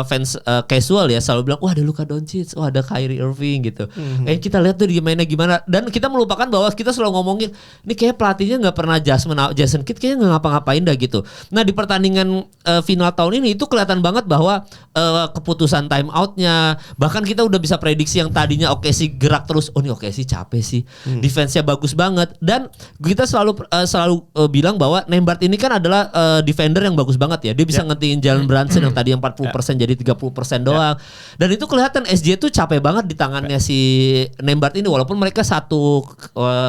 fans casual ya selalu bilang wah ada Luka Doncic, wah ada Kyrie Irving gitu. Kita lihat tuh dia mainnya gimana dan kita melupakan bahwa kita selalu ngomongin ini kayak pelatihnya nggak pernah Jason Kidd kayaknya nggak ngapa-ngapain dah gitu. Nah di pertandingan final tahun ini itu kelihatan banget bahwa keputusan time outnya bahkan kita udah bisa prediksi yang tadinya OKC gerak terus, oh ini OKC capek sih, defense-nya bagus banget dan kita selalu bilang bahwa Nembhard ini kan adalah defender yang bagus banget ya. Dia bisa ngetiin Jalen Brunson yang tadi yang 40% jadi 30% doang. Dan itu kelihatan SJ tuh capek banget di tangannya si Nembhard ini walaupun mereka satu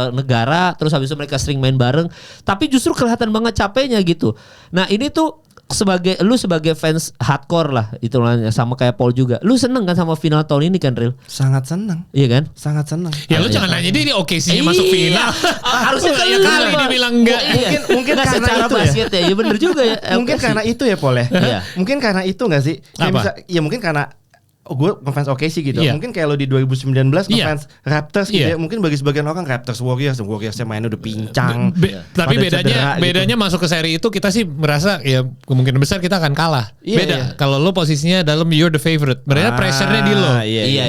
negara terus habis itu mereka sering main bareng, tapi justru kelihatan banget capeknya gitu. Nah, ini tuh lu sebagai fans hardcore lah itu sama kayak Paul juga. Lu seneng kan sama final tahun ini kan, Ril?
Sangat seneng.
Iya kan?
Sangat seneng.
Ya lu jangan nanya dia OKC-nya masuk final.
Harusnya
kali dia bilang enggak.
Mungkin karena
secara
itu
basket ya. Iya bener juga ya.
Mungkin karena itu ya Paul ya. Mungkin karena itu enggak sih? Ya mungkin karena gue ngefans OKC gitu. Mungkin kayak lo di 2019 ngefans Raptors gitu ya. Mungkin bagi sebagian orang Raptors Warriorsnya mainnya udah pincang.
Tapi bedanya masuk ke seri itu kita sih merasa ya kemungkinan besar kita akan kalah. Beda. Kalau lo posisinya dalam you're the favorite. Mereka pressure-nya di lo.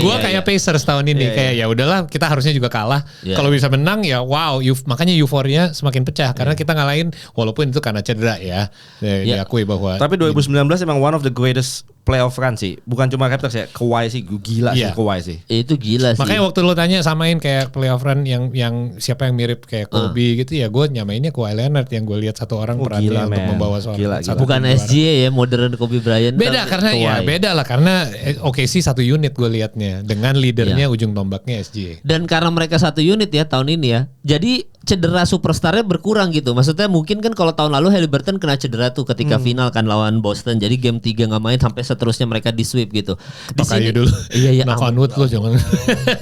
Gue kayak Pacers tahun ini kayak ya udahlah kita harusnya juga kalah. Kalau bisa menang ya wow, makanya euforia semakin pecah karena kita ngalahin walaupun itu karena cedera ya. Diakui bahwa.
Tapi 2019 emang one of the greatest playoff run sih. Bukan cuma Raptors ya. Kawhi sih gila sih Kawhi sih.
Itu gila sih.
Makanya waktu lo tanya samain kayak playoff run yang siapa yang mirip kayak Kobe gitu ya, gue nyamainnya Kawhi Leonard yang gue lihat satu orang berandal untuk membawa satu.
Bukan SJ ya, modern Kobe Bryant.
Beda karena Kawhi. Beda lah karena OKC satu unit gue liatnya dengan leadernya ujung tombaknya SJ.
Dan karena mereka satu unit ya tahun ini ya. Jadi cedera superstarnya berkurang gitu. Maksudnya mungkin kan kalau tahun lalu Haliburton kena cedera tuh ketika final kan lawan Boston. Jadi game 3 gak main sampai seterusnya mereka di sweep gitu. Di sini
dulu.
Iya
knock on wood lo jangan.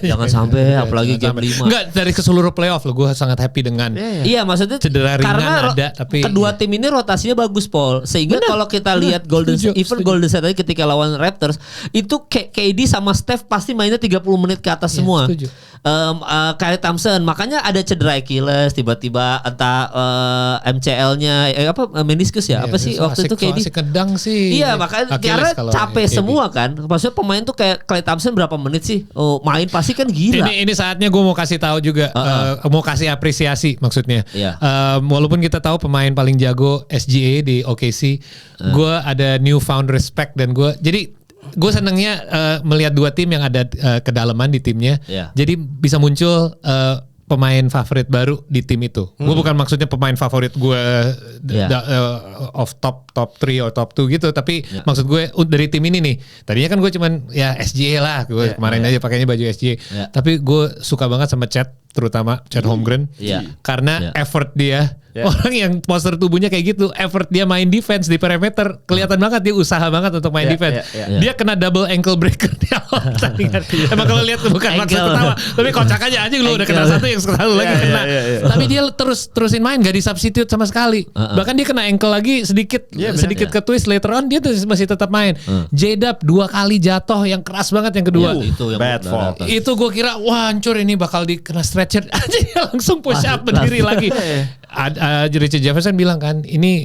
Jangan sampai apalagi game 5.
Enggak dari keseluruh playoff lo gue sangat happy dengan.
Iya maksudnya
cedera ringan
karena
ada tapi
kedua tim ini rotasinya bagus Paul. Sehingga kalau kita lihat Golden State tadi ketika lawan Raptors itu KD sama Steph pasti mainnya 30 menit ke atas semua. Klay Thompson makanya ada cedera Achilles tiba-tiba entah MCL-nya meniscus ya apa sih waktu itu KD
kedang sih.
Iya makanya karena capek semua kan. Maksudnya pemain tuh kayak Klay Thompson berapa menit sih main pasti kan gila.
Ini saatnya gue mau kasih tahu juga mau kasih apresiasi maksudnya. Walaupun kita tahu pemain paling jago SGA di OKC, gue ada newfound respect dan gue gue senengnya melihat dua tim yang ada kedalaman di timnya. Jadi bisa muncul pemain favorit baru di tim itu. Gue bukan maksudnya pemain favorit gue of top 3 or top 2 gitu, tapi maksud gue dari tim ini nih. Tadinya kan gue cuman ya SGA lah, gue kemarin aja pakainya baju SGA. Tapi gue suka banget sama Chet, terutama Chet Holmgren, karena effort dia. Orang yang poster tubuhnya kayak gitu, effort dia main defense di perimeter kelihatan banget, dia usaha banget untuk main defense. Dia kena double ankle breaker di awal pertandingan. Emang kalau lihat bukan maksud ketawa, tapi kocak aja lu udah kena satu yang selalu lagi kena. Tapi dia terusin main, gak disubstitute sama sekali. Bahkan dia kena ankle lagi sedikit ke twist later on, dia masih tetap main. J-Dub 2 kali jatuh yang keras banget yang kedua.
Itu bad fall.
Itu gue kira wah hancur ini bakal dikena stretcher aja, dia langsung push up berdiri lagi. Richard Jefferson bilang kan ini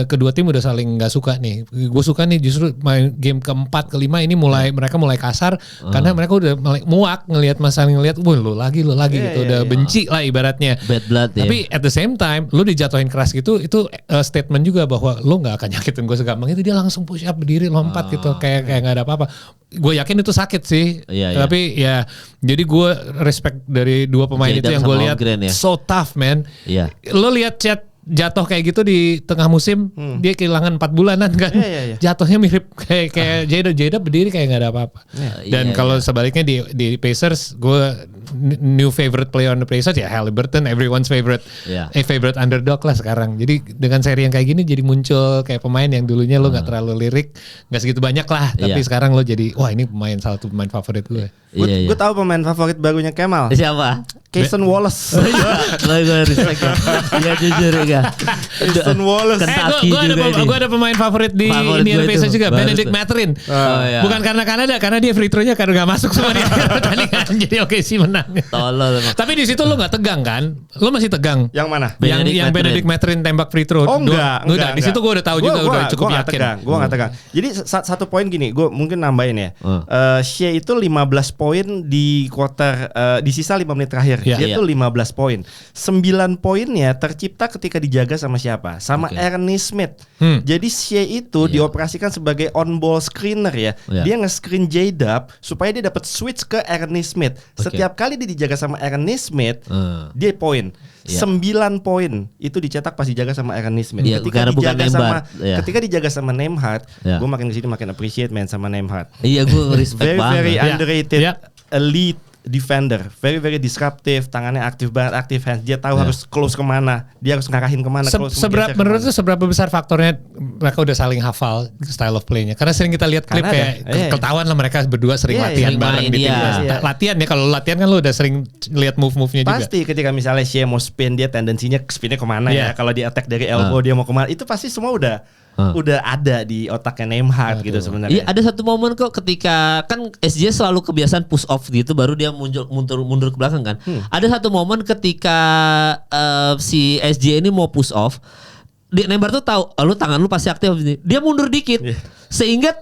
kedua tim udah saling nggak suka nih. Gue suka nih justru main game keempat kelima ini mereka mulai kasar karena mereka udah muak ngelihat ngelihat lu lagi gitu udah benci lah ibaratnya.
Bad blood.
Tapi at the same time lu dijatuhin keras gitu itu statement juga bahwa lu nggak akan nyakitin gue segampang itu. Dia langsung push up berdiri lompat gitu kayak nggak ada apa-apa. Gue yakin itu sakit sih. Tapi ya jadi gue respect dari dua pemain itu yang gue lihat so tough man. Lo lihat Chet jatuh kayak gitu di tengah musim, dia kehilangan 4 bulanan kan. Jatuhnya mirip kayak J-Dub berdiri kayak nggak ada apa-apa. Dan kalau sebaliknya di Pacers, gue new favorite player on the Pacers ya Haliburton, everyone's favorite favorite underdog lah sekarang. Jadi dengan seri yang kayak gini jadi muncul kayak pemain yang dulunya lo nggak terlalu lirik, nggak segitu banyak lah, tapi sekarang lo jadi wah ini salah satu pemain favorit gue.
Gue tahu pemain favorit barunya Kemal.
Siapa?
Cason Wallace.
Gue respect ya. Iya jujur ya.
Cason Wallace.
Gue ada pemain favorit di Indiana Pacers juga, Benedict Mathurin. Bukan karena Kanada, karena dia free throw-nya karena gak masuk sama dia pertandingan. Jadi OKC menang.
Tolol.
Tapi di situ lo gak tegang kan? Lo masih tegang?
Yang mana?
Yang Benedict Mathurin tembak free throw.
Oh enggak.
Di situ gue udah tahu juga, udah cukup yakin.
Gue gak tegang. Jadi satu poin gini, gue mungkin nambahin ya. Shea itu 15 poin di quarter, di sisa 5 menit terakhir. Dia tuh 15 poin. 9 poinnya tercipta ketika dijaga sama siapa? Sama Aaron Nesmith. Jadi Shea itu dioperasikan sebagai on ball screener ya. Dia nge-screen J-Dub supaya dia dapat switch ke Aaron Nesmith. Setiap kali dia dijaga sama Aaron Nesmith, dia poin. 9 poin itu dicetak pas dijaga sama Aaron Nesmith. Ketika dijaga sama Nembhard, gue makin kesini makin appreciate main sama Nembhard.
Iya, gue respect banget.
Very underrated, elite defender, very disruptive, tangannya aktif banget, active hands. Dia tahu harus close kemana, dia harus ngarahin kemana.
Menurut lu seberapa besar faktornya mereka udah saling hafal style of play-nya? Karena sering kita lihat klip kayak ketahuan lah mereka berdua sering latihan bareng di tim. Latihan ya, kalau latihan kan lu udah sering lihat move-nya juga.
Pasti ketika misalnya Shea mau spin, dia tendensinya spinnya kemana ya? Kalau dia attack dari elbow dia mau kemana? Itu pasti semua udah ada di otaknya Nembhard gitu sebenarnya.
Iya, ada satu momen kok ketika kan SJ selalu kebiasaan push off gitu baru dia mundur ke belakang kan. Ada satu momen ketika si SJ ini mau push off, Nembhard tuh tahu lu tangan lu pasti aktif ini. Dia mundur dikit. Sehingga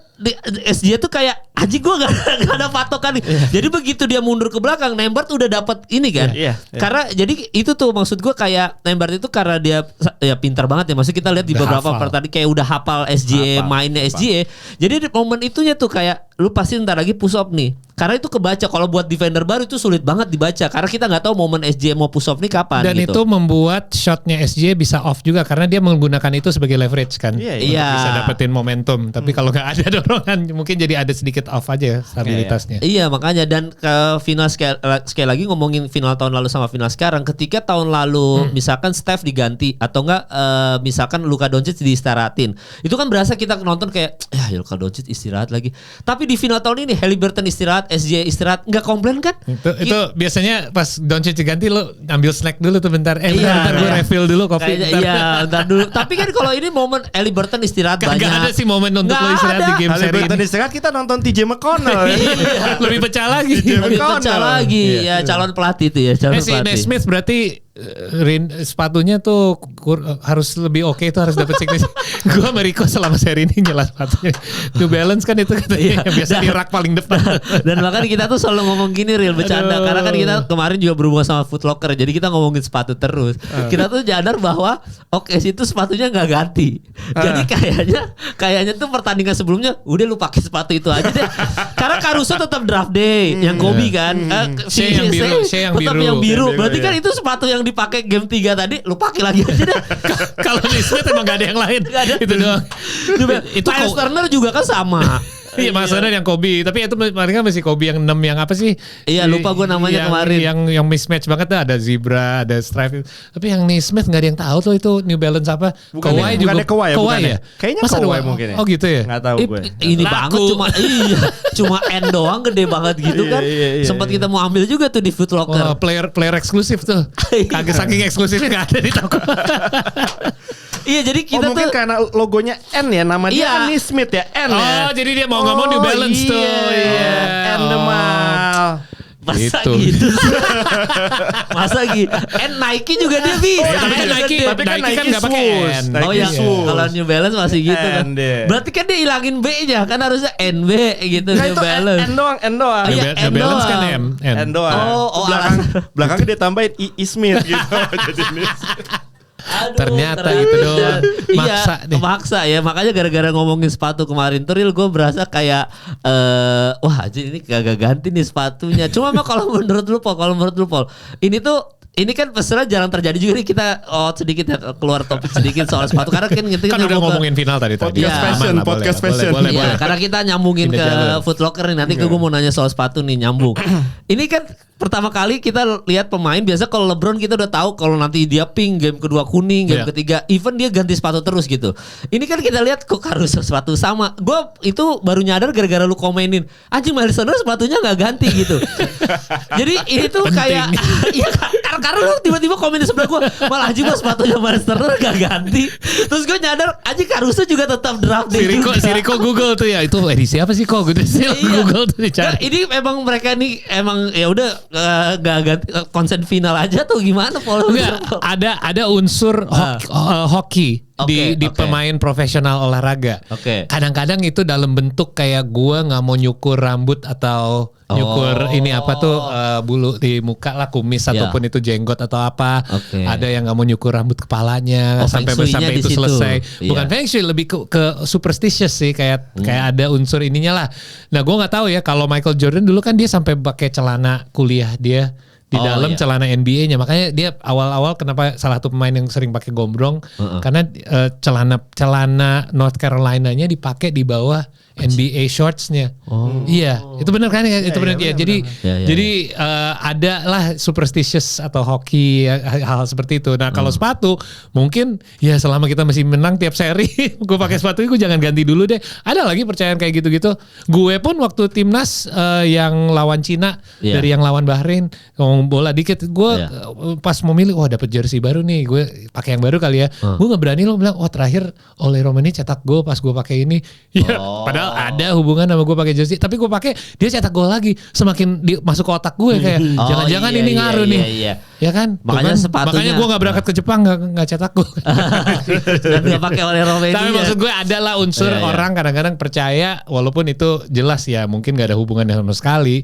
SJ tuh kayak anjing gue gak ada patokan nih. Jadi begitu dia mundur ke belakang, Nembhard udah dapat ini kan. Karena jadi itu tuh maksud gue kayak Nembhard itu karena dia ya pintar banget ya. Maksudnya kita lihat di beberapa pertandingan kayak udah hafal SJ mainnya SJ. Jadi di momen itunya tuh kayak lu pasti ntar lagi push up nih. Karena itu kebaca. Kalau buat defender baru itu sulit banget dibaca. Karena kita nggak tahu momen SJ mau push up nih kapan.
Dan
gitu.
itu membuat shotnya SJ bisa off juga karena dia menggunakan itu sebagai leverage kan. Bisa dapetin momentum. Tapi kalau nggak ada dorongan mungkin jadi ada sedikit off aja stabilitasnya.
Iya makanya, dan ke final sekali lagi ngomongin final tahun lalu sama final sekarang. Ketika tahun lalu misalkan Steph diganti atau enggak misalkan Luka Doncic diistirahatin, itu kan berasa kita nonton kayak ya Luka Doncic istirahat lagi. Tapi di final tahun ini Haliburton istirahat, SJ istirahat, nggak komplain kan?
Itu biasanya pas Doncic diganti lo ambil snack dulu tuh bentar. Bentar gue refill dulu kopi.
Iya bentar dulu. Tapi kan kalau ini momen Haliburton istirahat banyak.
Gak ada sih momen untuk lo istirahat di game seri ini.
Haliburton istirahat kita nonton TJ McConnell.
Lebih pecah lagi.
Ya calon pelatih itu ya.
Si Nesmith berarti sepatunya tuh harus lebih oke, itu harus dapat signature. Gue sama Rico selama seri ini nyela sepatunya. New Balance kan itu katanya yang biasa di rak paling depan.
Dan makanya kita tuh selalu ngomong gini real bercanda. Karena kan kita kemarin juga berhubungan sama Foot Locker. Jadi kita ngomongin sepatu terus. Kita tuh sadar bahwa itu sepatunya nggak ganti. Jadi kayaknya tuh pertandingan sebelumnya udah lu pakai sepatu itu aja deh. Karena Caruso tetap draft day yang Kobe kan.
Shea yang biru.
Berarti kan itu sepatu yang dipakai game 3 tadi lu pakai lagi aja deh.
Kalau di Smith emang gak ada yang lain. Itu doang.
Itu Miles Turner juga kan sama.
Iya, Mas Turner yang Kobe, tapi itu paling kan masih Kobe yang 6 yang apa sih?
Iya, lupa gue namanya kemarin.
Yang mismatch banget tuh, ada zebra, ada stripe. Tapi yang Nesmith enggak ada yang tahu tuh itu New Balance apa.
Kawhi juga. Kawhi ya? Kayaknya Kawhi mungkin ya.
Oh gitu ya?
Enggak tahu gue.
Ini banget cuma N doang gede banget gitu kan. Sempat kita mau ambil juga tuh di Foot Locker.
Player eksklusif tuh. Kagak saking eksklusifnya enggak ada di toko.
Iya, jadi kita
mungkin karena logonya N ya, nama dia kan Nesmith ya, N ya.
Oh, jadi dia mau nggak mau New Balance tuh.
Iya. N demal.
Masa gitu Masa gitu Nike juga dia bisa.
Tapi kan Nike kan gak pakai N.
Oh ya, kalau New Balance masih gitu kan. Berarti kan dia hilangin B-nya. Kan harusnya NB gitu. New Balance
N doang.
New Balance kan
N doang. Belakangnya dia tambahin I Smith gitu. Jadi
ternyata itu doang.
Maksa ya. Makanya gara-gara ngomongin sepatu kemarin tuh real gue berasa kayak wah aja ini kagak ganti nih sepatunya. Cuma mah kalau menurut lu Paul, ini kan peserta jarang terjadi juga nih. Kita sedikit ya, keluar topik sedikit soal sepatu karena kan kita
udah ngomongin final tadi.
Podcast fashion.
Iya, karena kita nyambungin ke Foot Locker nih. Nanti gue mau nanya soal sepatu nih, nyambung. Ini kan pertama kali kita lihat pemain, biasa kalau LeBron kita udah tahu kalau nanti dia pink, game kedua kuning, game ketiga even dia ganti sepatu terus gitu. Ini kan kita lihat kok Caruso sepatu sama. Gue itu baru nyadar gara-gara lu komenin, anjing Miles Turner sepatunya nggak ganti gitu. Jadi itu kayak iya karena lu tiba-tiba komen di sebelah gue, malah anjing gua sepatunya Miles Turner nggak ganti. Terus gue nyadar anjing Caruso juga tetap draft day juga.
Si Rico Google tuh ya, itu edisi apa sih kok gitu sih Google tuh dicari.
Ini emang mereka nih emang ya udah gak ganti konsen final aja tuh gimana Paul?
Ada unsur hoki di pemain profesional olahraga. Kadang-kadang itu dalam bentuk kayak gua nggak mau nyukur rambut atau nyukur ini apa tuh bulu di muka lah, kumis ataupun itu jenggot atau apa. Ada yang nggak mau nyukur rambut kepalanya sampai itu selesai. Bukan feng shui, lebih ke superstitious sih, kayak ada unsur ininya lah. Nah gua nggak tahu ya kalau Michael Jordan dulu kan dia sampai pakai celana kuliah dia di dalam celana NBA-nya, makanya dia awal-awal kenapa salah satu pemain yang sering pakai gombrong karena celana North Carolina-nya dipakai di bawah NBA shorts-nya. Iya, itu benar kan? Itu benar ya. Jadi ada lah superstitious atau hoki hal seperti itu. Nah, kalau sepatu mungkin ya selama kita masih menang tiap seri, gue pakai sepatu gue jangan ganti dulu deh. Ada lagi percayaan kayak gitu-gitu. Gue pun waktu timnas yang lawan Cina dari yang lawan Bahrain ngomong bola dikit, gue pas mau milih, dapet jersey baru nih, gue pakai yang baru kali ya. Gue nggak berani lo bilang, tapi Ole Romani cetak gol pas gue pakai ini. Ya, padahal ada hubungan sama gue pakai jersey, tapi gue pakai dia cetak gol lagi, semakin masuk ke otak gue kayak jangan-jangan ini ngaruh nih. Ya kan? Makanya gue nggak berangkat ke Jepang, nggak cetak gol.
Dan nggak pakai Ole Romani.
Tapi maksud gue adalah unsur orang kadang-kadang percaya walaupun itu jelas ya mungkin nggak ada hubungannya sama sekali.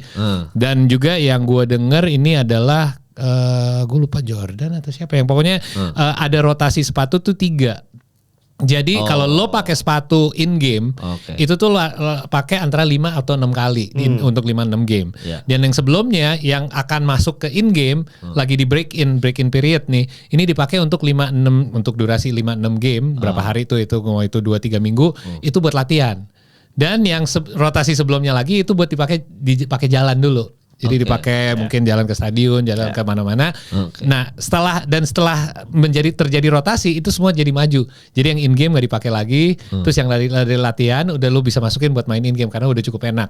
Dan juga yang gue dengar ini adalah gue lupa Jordan atau siapa yang pokoknya ada rotasi sepatu tuh 3. Jadi kalau lo pakai sepatu in game itu tuh lo pakai antara 5 atau 6 kali untuk 5-6 game. Dan yang sebelumnya yang akan masuk ke in game lagi di break in period nih, ini dipakai untuk 5-6 untuk durasi 5-6 game, berapa hari itu mau itu 2-3 minggu itu buat latihan. Dan yang rotasi sebelumnya lagi itu buat dipakai jalan dulu. Jadi dipakai mungkin jalan ke stadion, jalan ke mana-mana. Nah, setelah terjadi rotasi itu semua jadi maju. Jadi yang in game nggak dipakai lagi. Terus yang dari latihan udah lu bisa masukin buat main in game karena udah cukup enak.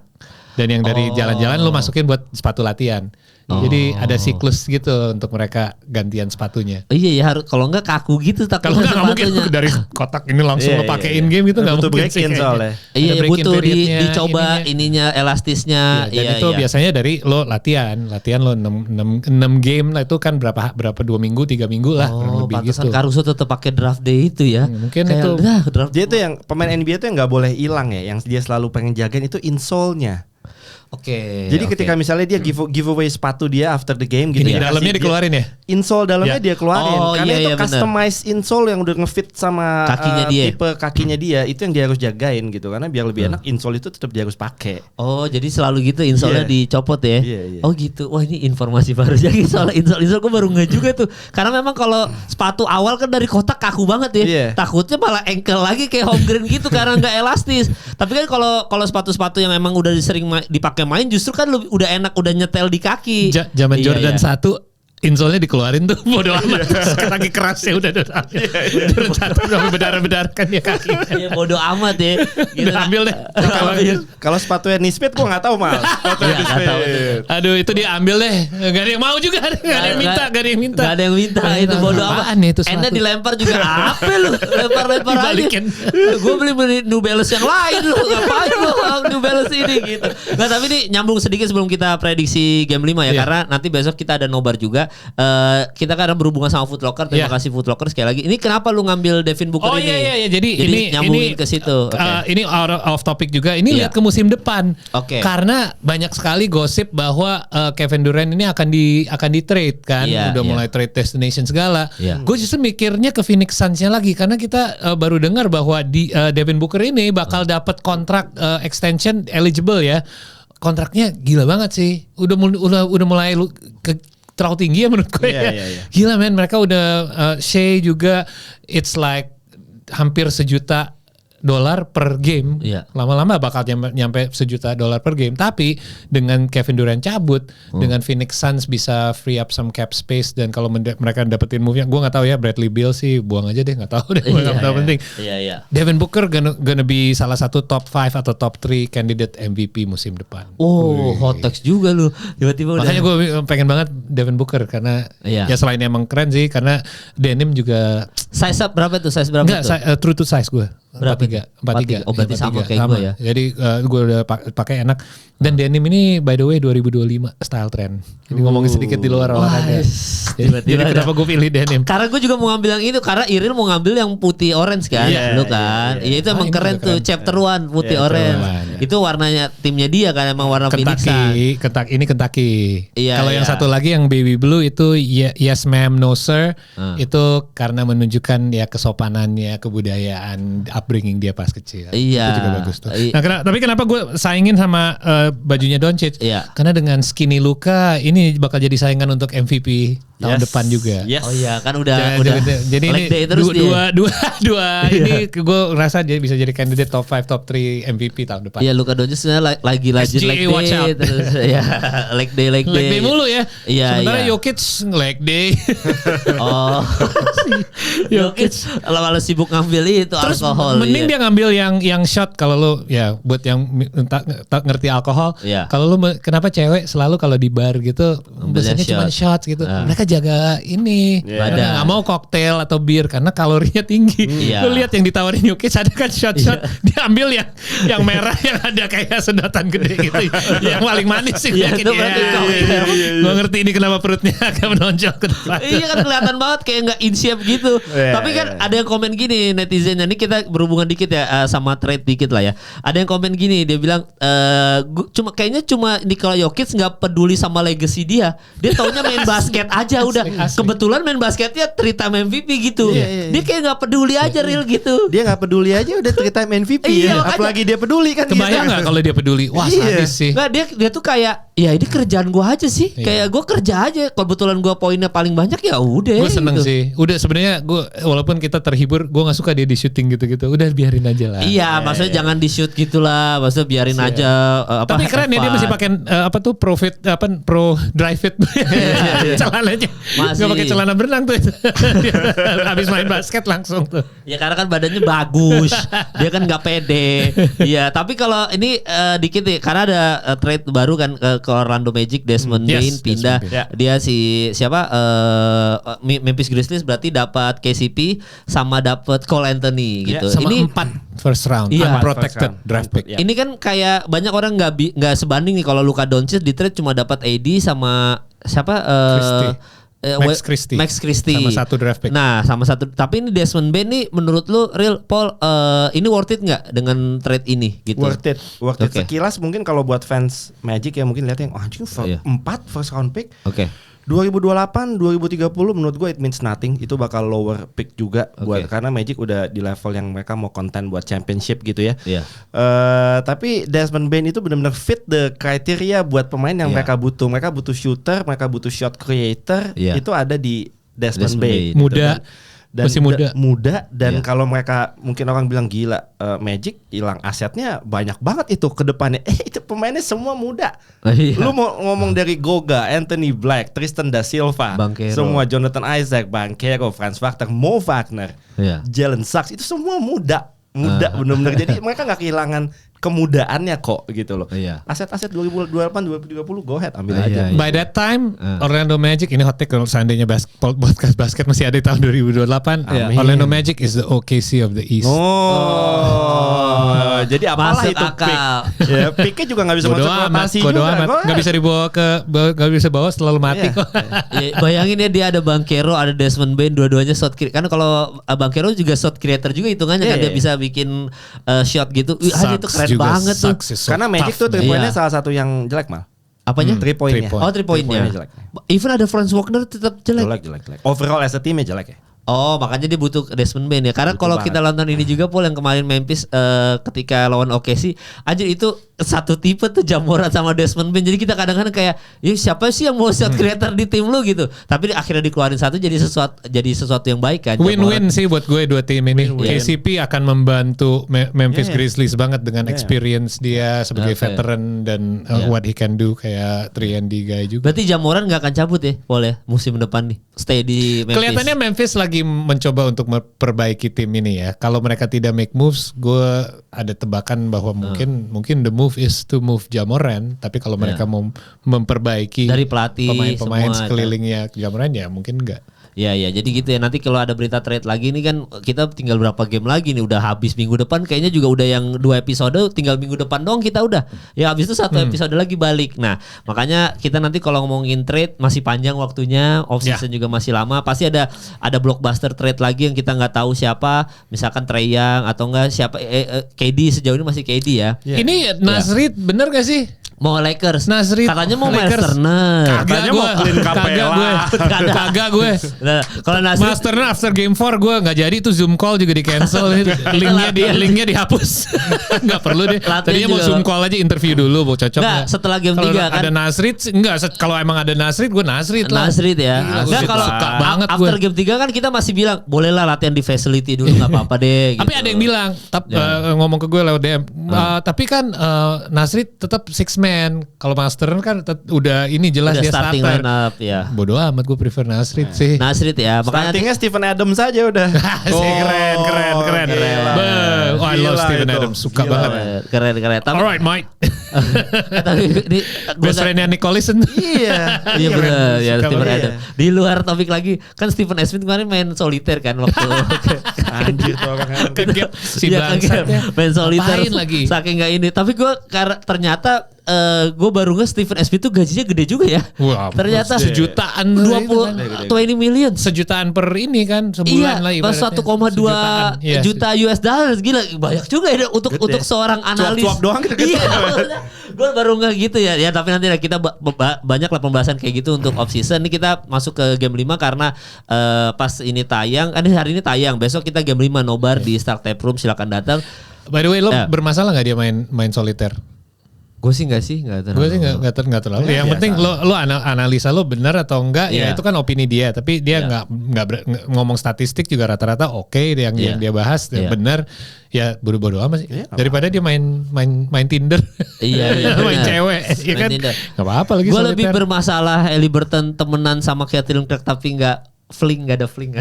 Dan yang dari jalan-jalan lu masukin buat sepatu latihan. Jadi ada siklus gitu untuk mereka gantian sepatunya.
Iya ya, harus kalau enggak kaku gitu
takutnya. Kalau enggak mungkin dari kotak ini langsung lo pakai in game gitu enggak mungkin
sih soalnya.
Iya, butuh dicoba ininya elastisnya.
Dan itu biasanya dari lo latihan lo 6 game lah, itu kan berapa 2 minggu 3 minggu lah lebih gitu.
Caruso tetap pakai draft day itu ya.
Mungkin kayak
itu dia tuh yang pemain NBA tuh yang enggak boleh hilang ya, yang dia selalu pengen jagain itu insole-nya. Jadi ketika misalnya dia giveaway sepatu dia after the game gitu,
ini dalamnya dikeluarin ya?
Insole dalamnya dia keluarin karena itu customized insole yang udah ngefit sama
kakinya dia.
Tipe kakinya dia, itu yang dia harus jagain gitu karena biar lebih enak insole itu tetap dia harus pakai.
Jadi selalu gitu insole-nya dicopot ya. Oh gitu. Wah, ini informasi baru jadi soal insole gue baru nggak juga tuh. Karena memang kalau sepatu awal kan dari kotak kaku banget ya. Takutnya malah ankle lagi kayak home green gitu karena nggak elastis. Tapi kan kalau sepatu-sepatu yang emang udah sering dipakai main justru kan udah enak, udah nyetel di kaki.
Zaman Jordan 1 insole-nya dikeluarin tuh, bodo amat. Kaki keras ya udah Jordan 1 udah berdarah-berdarkan ya kaki.
Iya, bodo amat ya.
Gitu. Udah ambil deh.
Kalau sepatunya Nisbet gue nggak tahu mal.
Aduh, itu dia ambil deh. Gak ada yang mau juga, gak ada yang minta.
Itu bodo amat. Enda dilempar juga apa lu? Lempar aja. Gue beli New Balance yang lain lu. Ngapain lu New Balance ini gitu. Nah, tapi ini nyambung sedikit sebelum kita prediksi game 5 ya, karena nanti besok kita ada nobar juga. Kita kan berhubungan sama Foot Locker. Terima kasih Foot Locker sekali lagi. Ini kenapa lu ngambil Devin Booker ini?
Iya. Jadi
nyambungin ke situ.
Ini out of topic juga. Ini lihat ke musim depan. Karena banyak sekali gosip bahwa Kevin Durant ini akan di trade kan. Udah mulai trade destination segala. Gue justru mikirnya ke Phoenix Suns-nya lagi karena kita baru dengar bahwa Devin Booker ini bakal dapat kontrak extension eligible ya. Kontraknya gila banget sih. Udah mulai terlalu tinggi ya menurut gue ya. Gila men, mereka udah Shea juga it's like hampir 1 juta per game. Lama-lama bakal nyampe $1 juta per game. Tapi dengan Kevin Durant cabut, dengan Phoenix Suns bisa free up some cap space, dan kalau mereka dapetin move-nya, gue nggak tahu ya, Bradley Beal sih buang aja deh, nggak tahu deh, nggak tahu penting. Devin Booker gonna be salah satu top 5 atau top 3 candidate MVP musim depan.
Hot takes juga lu. Tiba-tiba
makanya gue pengen banget Devin Booker karena ya selain emang keren sih, karena denim juga.
Size up berapa tuh? Size berapa?
Enggak, true to size gue. 43.
Oh, berarti sama kayak gue ya.
Jadi gue udah pakai enak. Dan denim ini by the way 2025 style trend. Ini ngomongin sedikit di luar olahraga. Jadi kenapa gue pilih denim?
Karena gue juga mau ngambil yang itu, karena Iril mau ngambil yang putih orange kan, lu kan. Iya, itu emang keren tuh, chapter 1 putih orange. Itu warnanya timnya dia kan, emang warna Phoenix.
Ini Kentucky. Kalau yang satu lagi yang baby blue itu yes ma'am no sir. Itu karena menunjukkan ya kesopanannya, kebudayaan, upbringing dia pas kecil. Itu juga bagus tuh. Nah, tapi kenapa gue saingin sama bajunya Doncic? Karena dengan skinny Luka ini bakal jadi saingan untuk MVP tahun depan juga.
Oh iya, kan udah
jadi ini dua ini gue rasa dia bisa jadi kandidat top 5 top 3 MVP tahun depan.
Iya, Luka Doncic lagi leg day terus ya leg day
mulu ya. Sementara Jokic leg day.
Jokic lalu sibuk ngambil itu terus alkohol.
Mending dia ngambil yang shot, kalau lu ya buat yang ngerti alkohol. Kalau lu kenapa cewek selalu kalau di bar gitu biasanya cuma shots gitu. Mereka jaga ini. Nggak mau koktail atau bir karena kalorinya tinggi. Lu lihat yang ditawarin Jokic ada kan shot-shot, dia ambil yang merah yang ada kayak sedotan gede gitu. Yang paling manis sih. Gue ngerti ini kenapa perutnya agak menonjol ke depan.
Iya kan kelihatan banget kayak nggak in shape gitu. Tapi kan ada yang komen gini netizennya, ini kita berhubungan dikit ya sama trade dikit lah ya. Ada yang komen gini, dia bilang kayaknya Nikola Jokic nggak peduli sama legacy dia. Dia taunya main basket aja udah. Kebetulan main basketnya 3-time MVP gitu. Dia kayak nggak peduli aja real gitu.
Dia nggak peduli aja udah 3-time MVP ya. Apalagi dia peduli kan.
Kebayang nggak kalau dia peduli? Wah sadis sih.
Nggak, dia tuh kayak ya ini kerjaan gue aja sih. Kayak gue kerja aja. Kebetulan gue poinnya paling banyak ya udah.
Gue seneng gitu sih. Udah sebenarnya gue walaupun kita terhibur, gue nggak suka dia di shooting gitu-gitu. Udah biarin aja lah.
Iya, maksudnya jangan di shoot gitulah. Maksudnya biarin aja.
Tapi keren ya dia masih pakai pro dry fit celananya. Gak pakai celana berenang tuh. Habis main basket langsung tuh.
Ya karena kan badannya bagus. Dia kan nggak pede. Iya, tapi kalau ini dikit nih, karena ada trade baru kan ke Orlando Magic, Desmond Bane pindah. Dia siapa Memphis Grizzlies berarti dapat KCP sama dapat Cole Anthony gitu.
Sama ini 4 first round unprotected draft pick.
Ini kan kayak banyak orang nggak sebanding nih kalau Luka Doncic di trade cuma dapat AD sama siapa
Max Christie
sama
satu draft pick.
Nah, sama satu. Tapi ini Desmond Bane nih menurut lu real Paul ini worth it nggak dengan trade ini gitu?
Worth it. Sekilas mungkin kalau buat fans Magic ya mungkin lihat yang anjing 4 first round pick. 2028, 2030 menurut gue it means nothing. Itu bakal lower pick juga buat karena Magic udah di level yang mereka mau konten buat championship gitu ya. Tapi Desmond Bane itu benar-benar fit the criteria buat pemain yang mereka butuh. Mereka butuh shooter, mereka butuh shot creator. Itu ada di Desmond Bane.
Muda. Dan masih
muda dan kalau mereka mungkin orang bilang gila Magic hilang asetnya banyak banget itu ke depannya. Itu pemainnya semua muda. Lu mau ngomong dari Goga, Anthony Black, Tristan da Silva, semua Jonathan Isaac, Banchero, Franz Wagner, Mo Wagner, Jalen Suggs itu semua muda benar-benar. Jadi mereka nggak kehilangan kemudaannya kok gitu loh. Aset-aset 2028 2030 go ahead ambil aja.
By that time Orlando Magic ini hot take kalau seandainya podcast basket masih ada di tahun 2028. Orlando Magic is the OKC of the East.
Jadi apalah itu pick. Picknya juga nggak bisa masuk rotasi juga.
Nggak bisa dibawa nggak bisa bawa selalu mati kok.
Bayangin ya dia ada Banchero, ada Desmond Bane, dua-duanya shot creator. Kan kalau Banchero juga shot creator juga hitungannya kan dia bisa bikin shot gitu. Itu keren banget tuh.
Karena Magic tuh 3-pointnya salah satu yang jelek mal.
Apanya?
3-pointnya.
Oh 3-pointnya. Even ada Franz Wagner tetap jelek.
Overall as a teamnya jelek ya.
Oh, makanya dia butuh Desmond Bain ya. Karena kalau kita nonton ini juga Paul yang kemarin Memphis ketika lawan OKC, anjir itu satu tipe tuh Ja Morant sama Desmond Bain. Jadi kita kadang-kadang kayak, ya siapa sih yang mau shot creator di tim lu gitu. Tapi akhirnya dikeluarin satu jadi sesuatu yang baik kan.
Win-win sih buat gue dua tim ini. KCP akan membantu Memphis Grizzlies banget dengan experience dia sebagai veteran dan what he can do kayak 3&D guy juga.
Berarti Ja Morant gak akan cabut ya Paul ya musim depan nih. Stay di Memphis.
Kelihatannya Memphis lagi mencoba untuk memperbaiki tim ini ya. Kalau mereka tidak make moves, gue ada tebakan bahwa mungkin the move is to move Ja Morant. Tapi kalau mereka mau memperbaiki
dari pelatih
pemain-pemain
semua,
sekelilingnya Ja Morant ya mungkin enggak.
Ya jadi gitu ya. Nanti kalau ada berita trade lagi nih kan kita tinggal berapa game lagi nih, udah habis minggu depan kayaknya juga udah yang 2 episode, tinggal minggu depan dong kita udah. Ya habis itu 1 episode lagi balik. Nah, makanya kita nanti kalau ngomongin trade masih panjang waktunya, off season juga masih lama. Pasti ada blockbuster trade lagi yang kita nggak tahu siapa, misalkan Trae Young atau enggak siapa KD sejauh ini masih KD ya.
Ini Nasrid bener gak sih?
Mau Lakers.
Nasrid
katanya mau Miles Turner.
Katanya mau Clint Capela.
Kagak gue.
Nah, kalau Nasrid
Miles Turner after game 4 gue gak jadi tuh Zoom call juga di cancel. linknya dihapus. Gak perlu deh. Tadinya mau Zoom call aja interview dulu mau cocok.
Nggak, setelah game 3 kan.
Ada Nasrid enggak, kalau emang ada Nasrid gue Nasrid lah.
Nasrid ya. Enggak, kalau after game 3 kan kita masih bilang bolehlah latihan di facility dulu gak apa-apa deh gitu.
Tapi ada yang bilang ngomong ke gue lewat DM. Tapi kan Nasrid tetap 6 man. Kalau Master kan udah ini jelas
udah
dia
starting
starter.
Lineup, ya.
Bodoh amat gue prefer Nasrid sih.
Nasrid ya.
Startingnya Steven Adams aja udah.
Keren. Oh, I love Steven Adams. Suka banget.
Keren.
Alright, Mike.
Tapi ini
best friendnya Nick Collison.
Iya
benar ya Steven Adams. Di luar topik lagi kan Stephen Smith kemarin main soliter kan waktu
anjir tuh orang
si bangsat
main soliter
lagi.
Saking nggak ini. Tapi gue ternyata gue baru nge Stephen Smith tuh gajinya gede juga ya.
Wah,
ternyata
sejutaan
20 million.
Sejutaan per ini kan sebulan lah ibaratnya.
1,2 juta US dollars, gila banyak juga ya untuk seorang analis.
Cuap doang gitu.
Gue baru nge gitu ya. Ya tapi nanti kita banyak lah pembahasan kayak gitu untuk off season. Ini kita masuk ke game 5 karena pas ini tayang, hari ini tayang. Besok kita game 5 nobar di Stark Tap Room, silakan datang.
By the way, lo bermasalah nggak dia main soliter?
Gue sih nggak terlalu.
Gue sih nggak terlalu. Yang penting lo analisa lo benar atau enggak ya itu kan opini dia. Tapi dia nggak ngomong statistik juga rata-rata oke yang dia bahas benar. Ya bodo-bodo amat sih. Daripada dia main Tinder. Main cewek. Iya kan. Nggak apa-apa lagi.
Gue lebih bermasalah Haliburton temenan sama Caitlin Clark tapi nggak ada fling.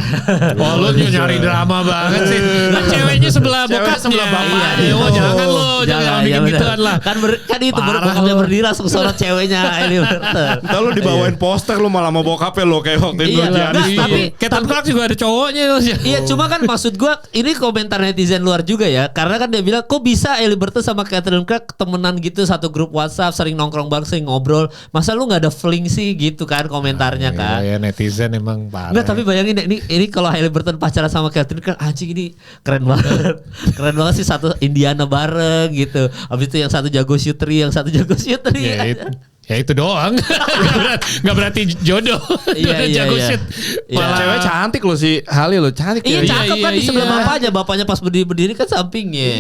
Oh lu nyari drama banget sih. Nah, ceweknya sebelah bapaknya. Oh jangan lo, jangan bikin gituan lah.
Kan itu bokapnya berdiri langsung sorot ceweknya Haliburton.
Entar lu dibawain poster lu malah mau bokapnya lo kayak waktu itu.
Tapi
Caitlin Clark juga ada cowoknya.
Iya cuma kan maksud gue ini komentar netizen luar juga ya. Karena kan dia bilang kok bisa Haliburton sama Caitlin Clark temenan gitu satu grup WhatsApp sering nongkrong bareng sering ngobrol. Masa lu gak ada fling sih gitu kan komentarnya kan.
Iya netizen emang parah.
Tapi bayangin ini kalau Haliburton pacaran sama Caitlin kan anjing ini keren banget. Keren banget sih satu Indiana bareng gitu. Habis itu yang satu jago shooter, yang satu jago shooter.
Ya itu doang. Gak berarti jodoh. Jago shoot.
Cewek cantik loh si Hali loh, cantik.
Iya cakep kan di sebelah bapaknya. Bapaknya pas berdiri kan sampingnya.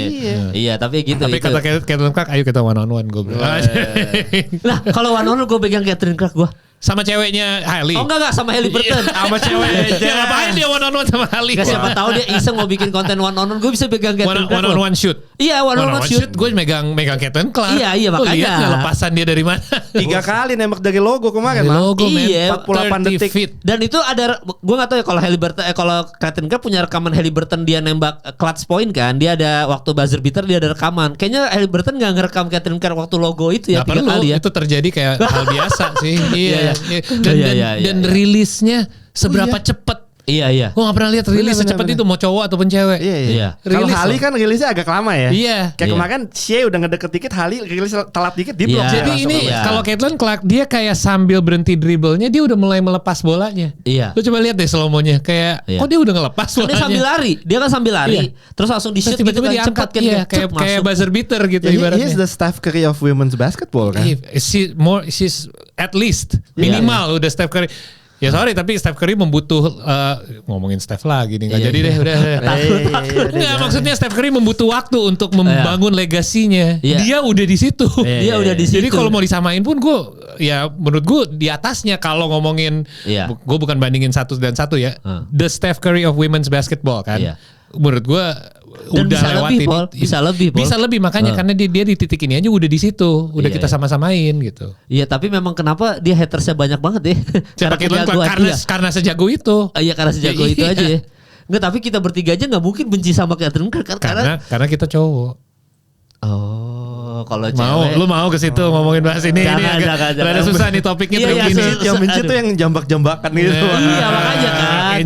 Iya tapi gitu.
Tapi kata Caitlin Clark ayo kita one on one gue bilang.
Nah kalau one on one gue pegang Caitlin Clark gue.
Sama ceweknya Hailey.
Oh enggak sama Haliburton.
Sama ceweknya.
Ya ngapain dia one on one sama Hailey?
Gak siapa tahu dia iseng mau bikin konten one on one. Gue bisa pegang Caitlin Clark.
One on one shoot.
Iya one on one shoot.
Gue megang Caitlin Clark.
Iya makanya.
Lihat lepasan dia dari mana?
3 kali nembak dari logo kemarin.
Logo
iya,
48 detik.
Feet.
Dan itu ada, gue nggak tahu ya kalau Haliburton, kalau Caitlin Clark punya rekaman Haliburton dia nembak clutch point kan. Dia ada waktu buzzer beater dia ada rekaman. Kayaknya Haliburton nggak ngerekam Caitlin Clark waktu logo itu ya 3 kali ya.
Itu terjadi kayak hal biasa sih. Iya. Dan rilisnya seberapa cepat.
Iya.
Gue gak pernah lihat rilis secepat itu mau cowok ataupun cewek.
Iya. Kalau Hali kan rilisnya agak lama ya.
Iya.
Kayak kemarin Shea udah ngedeket dikit, Hali rilis telat dikit di blok.
Jadi ini kalau Caitlin Clark dia kayak sambil berhenti dribblenya dia udah mulai melepas bolanya.
Iya.
Lu coba lihat deh slow-monya kayak kok dia udah ngelepas bolanya.
Dia sambil lari. Dia kan sambil lari. Terus langsung di shoot gitu kan
diangkat kan. Iya, kayak buzzer beater gitu ibaratnya.
He is the Steph Curry of women's basketball kan.
She's at least minimal udah Steph Curry. Ya sorry tapi Steph Curry ngomongin Steph lagi nih, nggak jadi deh udah. Takut. Nggak, maksudnya Steph Curry membutuh waktu untuk membangun legasinya. Dia udah di situ.
Dia udah di situ.
Jadi kalau mau disamain pun menurut gue di atasnya kalau ngomongin, gue bukan bandingin 1 dan 1 ya. The Steph Curry of women's basketball kan. Menurut gue udah
bisa
lewatin
lebih, Paul.
Bisa lebih makanya karena dia di titik ini aja udah di situ, udah kita sama-samain gitu.
Iya, tapi memang kenapa dia hatersnya banyak banget ya?
Karena sejago itu.
Iya, karena sejago itu aja ya. Enggak, tapi kita bertiga aja nggak mungkin benci sama Catherine
karena kita cowok.
Oh, kalau
cewek lu mau ke situ ngomongin bahas ini
jangan.
Rada susah nih topiknya
begini. Yang benci tuh yang jambak-jambakan gitu.
Iya, makanya kan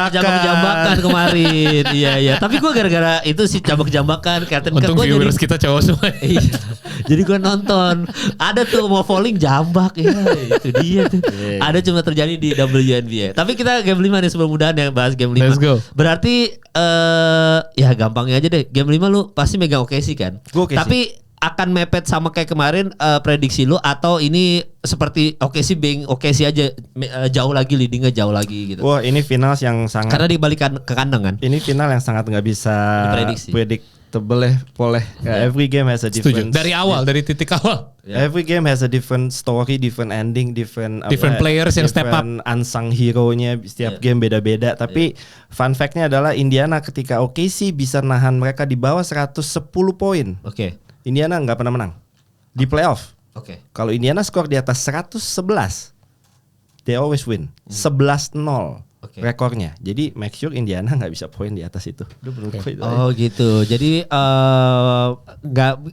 jambak-jambakan kemarin. Iya. Tapi gue gara-gara itu sih jambak-jambakan
untung viewers kita cowok semua.
Iya. Jadi gue nonton. Ada tuh mau falling jambak ya. Itu dia tuh. Ada cuma terjadi di WNBA. Tapi kita game 5 nih sebelum mudahan yang bahas game 5.
Let's go.
Berarti ya gampangnya aja deh. Game 5 lu pasti megang OKC kan? Tapi akan mepet sama kayak kemarin prediksi lu atau ini seperti OKC aja jauh lagi leadingnya jauh lagi gitu.
Wah, ini final yang sangat
karena dibalikan ke kandang kan.
Ini final yang sangat nggak bisa predictable boleh. Every game has a different.
Dari awal, dari titik awal.
Every game has a different story, different ending, different
players yang step up.
Unsung hero-nya setiap game beda-beda. Tapi fun fact-nya adalah Indiana ketika OKC bisa nahan mereka di bawah 110 poin. Indiana nggak pernah menang di playoff. Kalau Indiana skor di atas 111, they always win. 11-0 rekornya. Jadi make sure Indiana nggak bisa poin di atas itu.
Oh gitu. Jadi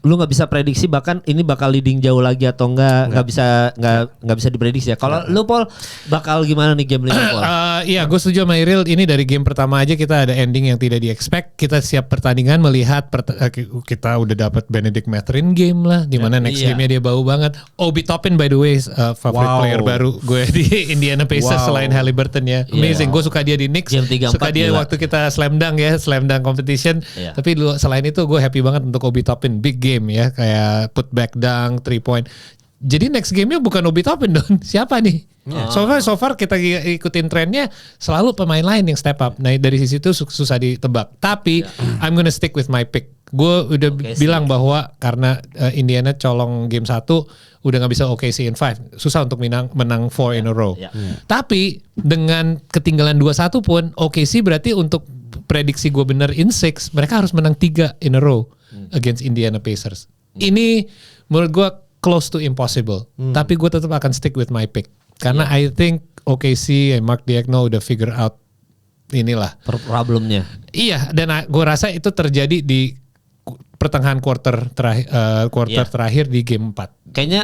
lu nggak bisa prediksi bahkan ini bakal leading jauh lagi atau nggak bisa diprediksi ya. Kalau lu Paul bakal gimana nih game 5 Paul?
Iya, gue setuju sama Iril. Ini dari game pertama aja kita ada ending yang tidak di-expect. Kita siap pertandingan melihat kita udah dapat Benedict Mathurin game lah, di mana next game-nya dia bau banget. Obi Toppin by the way favorite player baru gue di Indiana Pacers selain Halliburton ya. Amazing. Gue suka dia di Knicks, suka dia waktu kita slam dunk competition. Tapi selain itu gue happy banget untuk Obi Toppin, big game ya, kayak put back dunk, 3 point. Jadi next game-nya bukan Obi Toppin dong, siapa nih? So far kita ikutin trennya selalu pemain lain yang step up. Nah dari sisi itu susah ditebak. Tapi I'm gonna stick with my pick. Gue udah bilang bahwa karena Indiana colong game 1 udah gak bisa OKC in 5. Susah untuk menang 4 in a row. Tapi dengan ketinggalan 2-1 pun OKC berarti untuk prediksi gue bener in 6 mereka harus menang 3 in a row against Indiana Pacers. Ini menurut gue close to impossible. Tapi gue tetap akan stick with my pick. Karena I think OKC and Mark Diagno udah figure out inilah
problemnya.
Iya, dan gue rasa itu terjadi di pertengahan quarter terakhir di game 4.
Kayaknya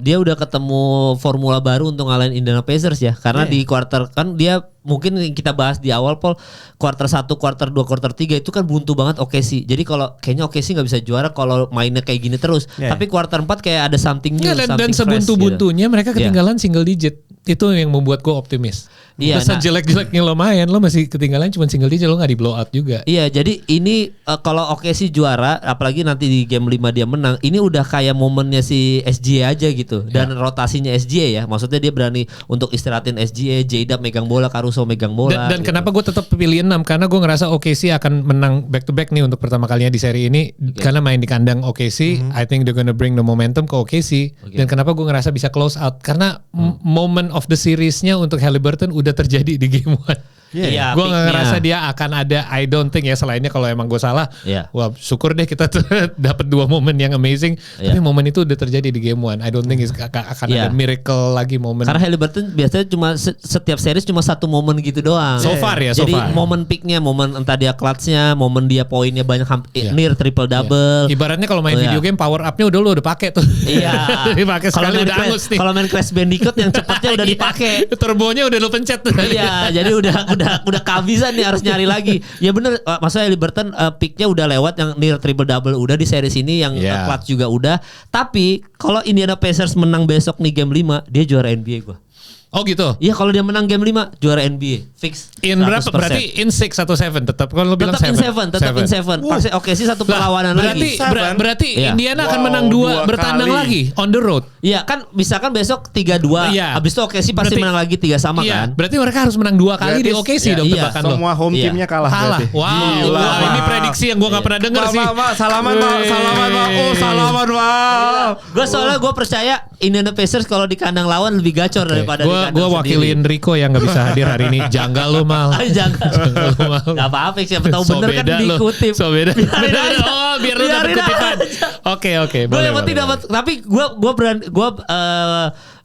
dia udah ketemu formula baru untuk ngalahin Indiana Pacers ya. Karena di quarter kan dia mungkin kita bahas di awal Paul, quarter 1, quarter 2, quarter 3 itu kan buntu banget OKC. Jadi kalau kayaknya OKC nggak bisa juara kalau mainnya kayak gini terus. Tapi quarter 4 kayak ada something new,
dan sebuntu-buntunya mereka ketinggalan single digit. Itu yang membuat gue optimis. Iya, sejelek-jeleknya lo main, lo masih ketinggalan cuma single digit, lo nggak di blow out juga.
Iya, jadi ini kalau OKC juara, apalagi nanti di game 5 dia menang, ini udah kayak momennya si SGA aja gitu. Dan rotasinya SGA ya, maksudnya dia berani untuk istirahatin SGA, J-Dub megang bola, Caruso megang bola.
Dan gitu. Kenapa gue tetap pilih 6? Karena gue ngerasa OKC akan menang back to back nih untuk pertama kalinya di seri ini. Karena main di kandang OKC, I think they're gonna bring the momentum ke OKC. Dan kenapa gue ngerasa bisa close out? Karena moment of the series-nya untuk Halliburton udah terjadi di game 1. Gue gak ngerasa dia akan ada, I don't think ya, selainnya kalau emang gue salah, wah syukur deh kita dapat 2 momen yang amazing. Tapi momen itu udah terjadi di game 1. I don't think akan ada miracle lagi momen.
Karena Halliburton biasanya cuma setiap series cuma 1 momen gitu doang.
So far.
Jadi momen peaknya, momen entah dia clutchnya, momen dia poinnya banyak near triple double.
Ibaratnya kalau main video game power up-nya udah pakai tuh. Dipakai sekali udah angus nih.
Kalau main Crash Bandicoot yang cepatnya udah dipakai.
Turbonya udah lu pencet tuh.
Iya, jadi udah kehabisan nih, harus nyari lagi. Ya bener, maksudnya Halliburton peaknya udah lewat, yang near triple double udah di series ini, yang clutch juga udah. Tapi kalau Indiana Pacers menang besok nih game 5, dia juara NBA gue.
Oh gitu.
Iya kalau dia menang game 5 juara NBA fix.
In berapa? Berarti in 6 atau 7 tetap. Kalau lu bilang 7.
Tetap in 7. Pasti oke sih satu perlawanan lagi.
Berarti Indiana akan menang 2 bertandang lagi on the road.
Iya kan misalkan besok 3-2. Habis itu OKC pasti menang lagi 3 sama kan.
Berarti mereka harus menang 2 kali di OKC dong tebakan lo.
Semua home timnya kalah.
Wow, ini prediksi yang gue gak pernah denger sih.
Salaman Pak. Oh salaman Pak.
Gue soalnya gue percaya Indiana Pacers kalau di kandang lawan lebih gacor daripada di kandang
Gue wakilin Rico yang gak bisa hadir hari ini. Janggal lo Mal.
Janggal lo Mal. Gak apa-apa siapa tahu bener kan dikutip.
So beda. Biar lu dapet kutipan. Oke.
Gue yang penting dapat. Tapi gue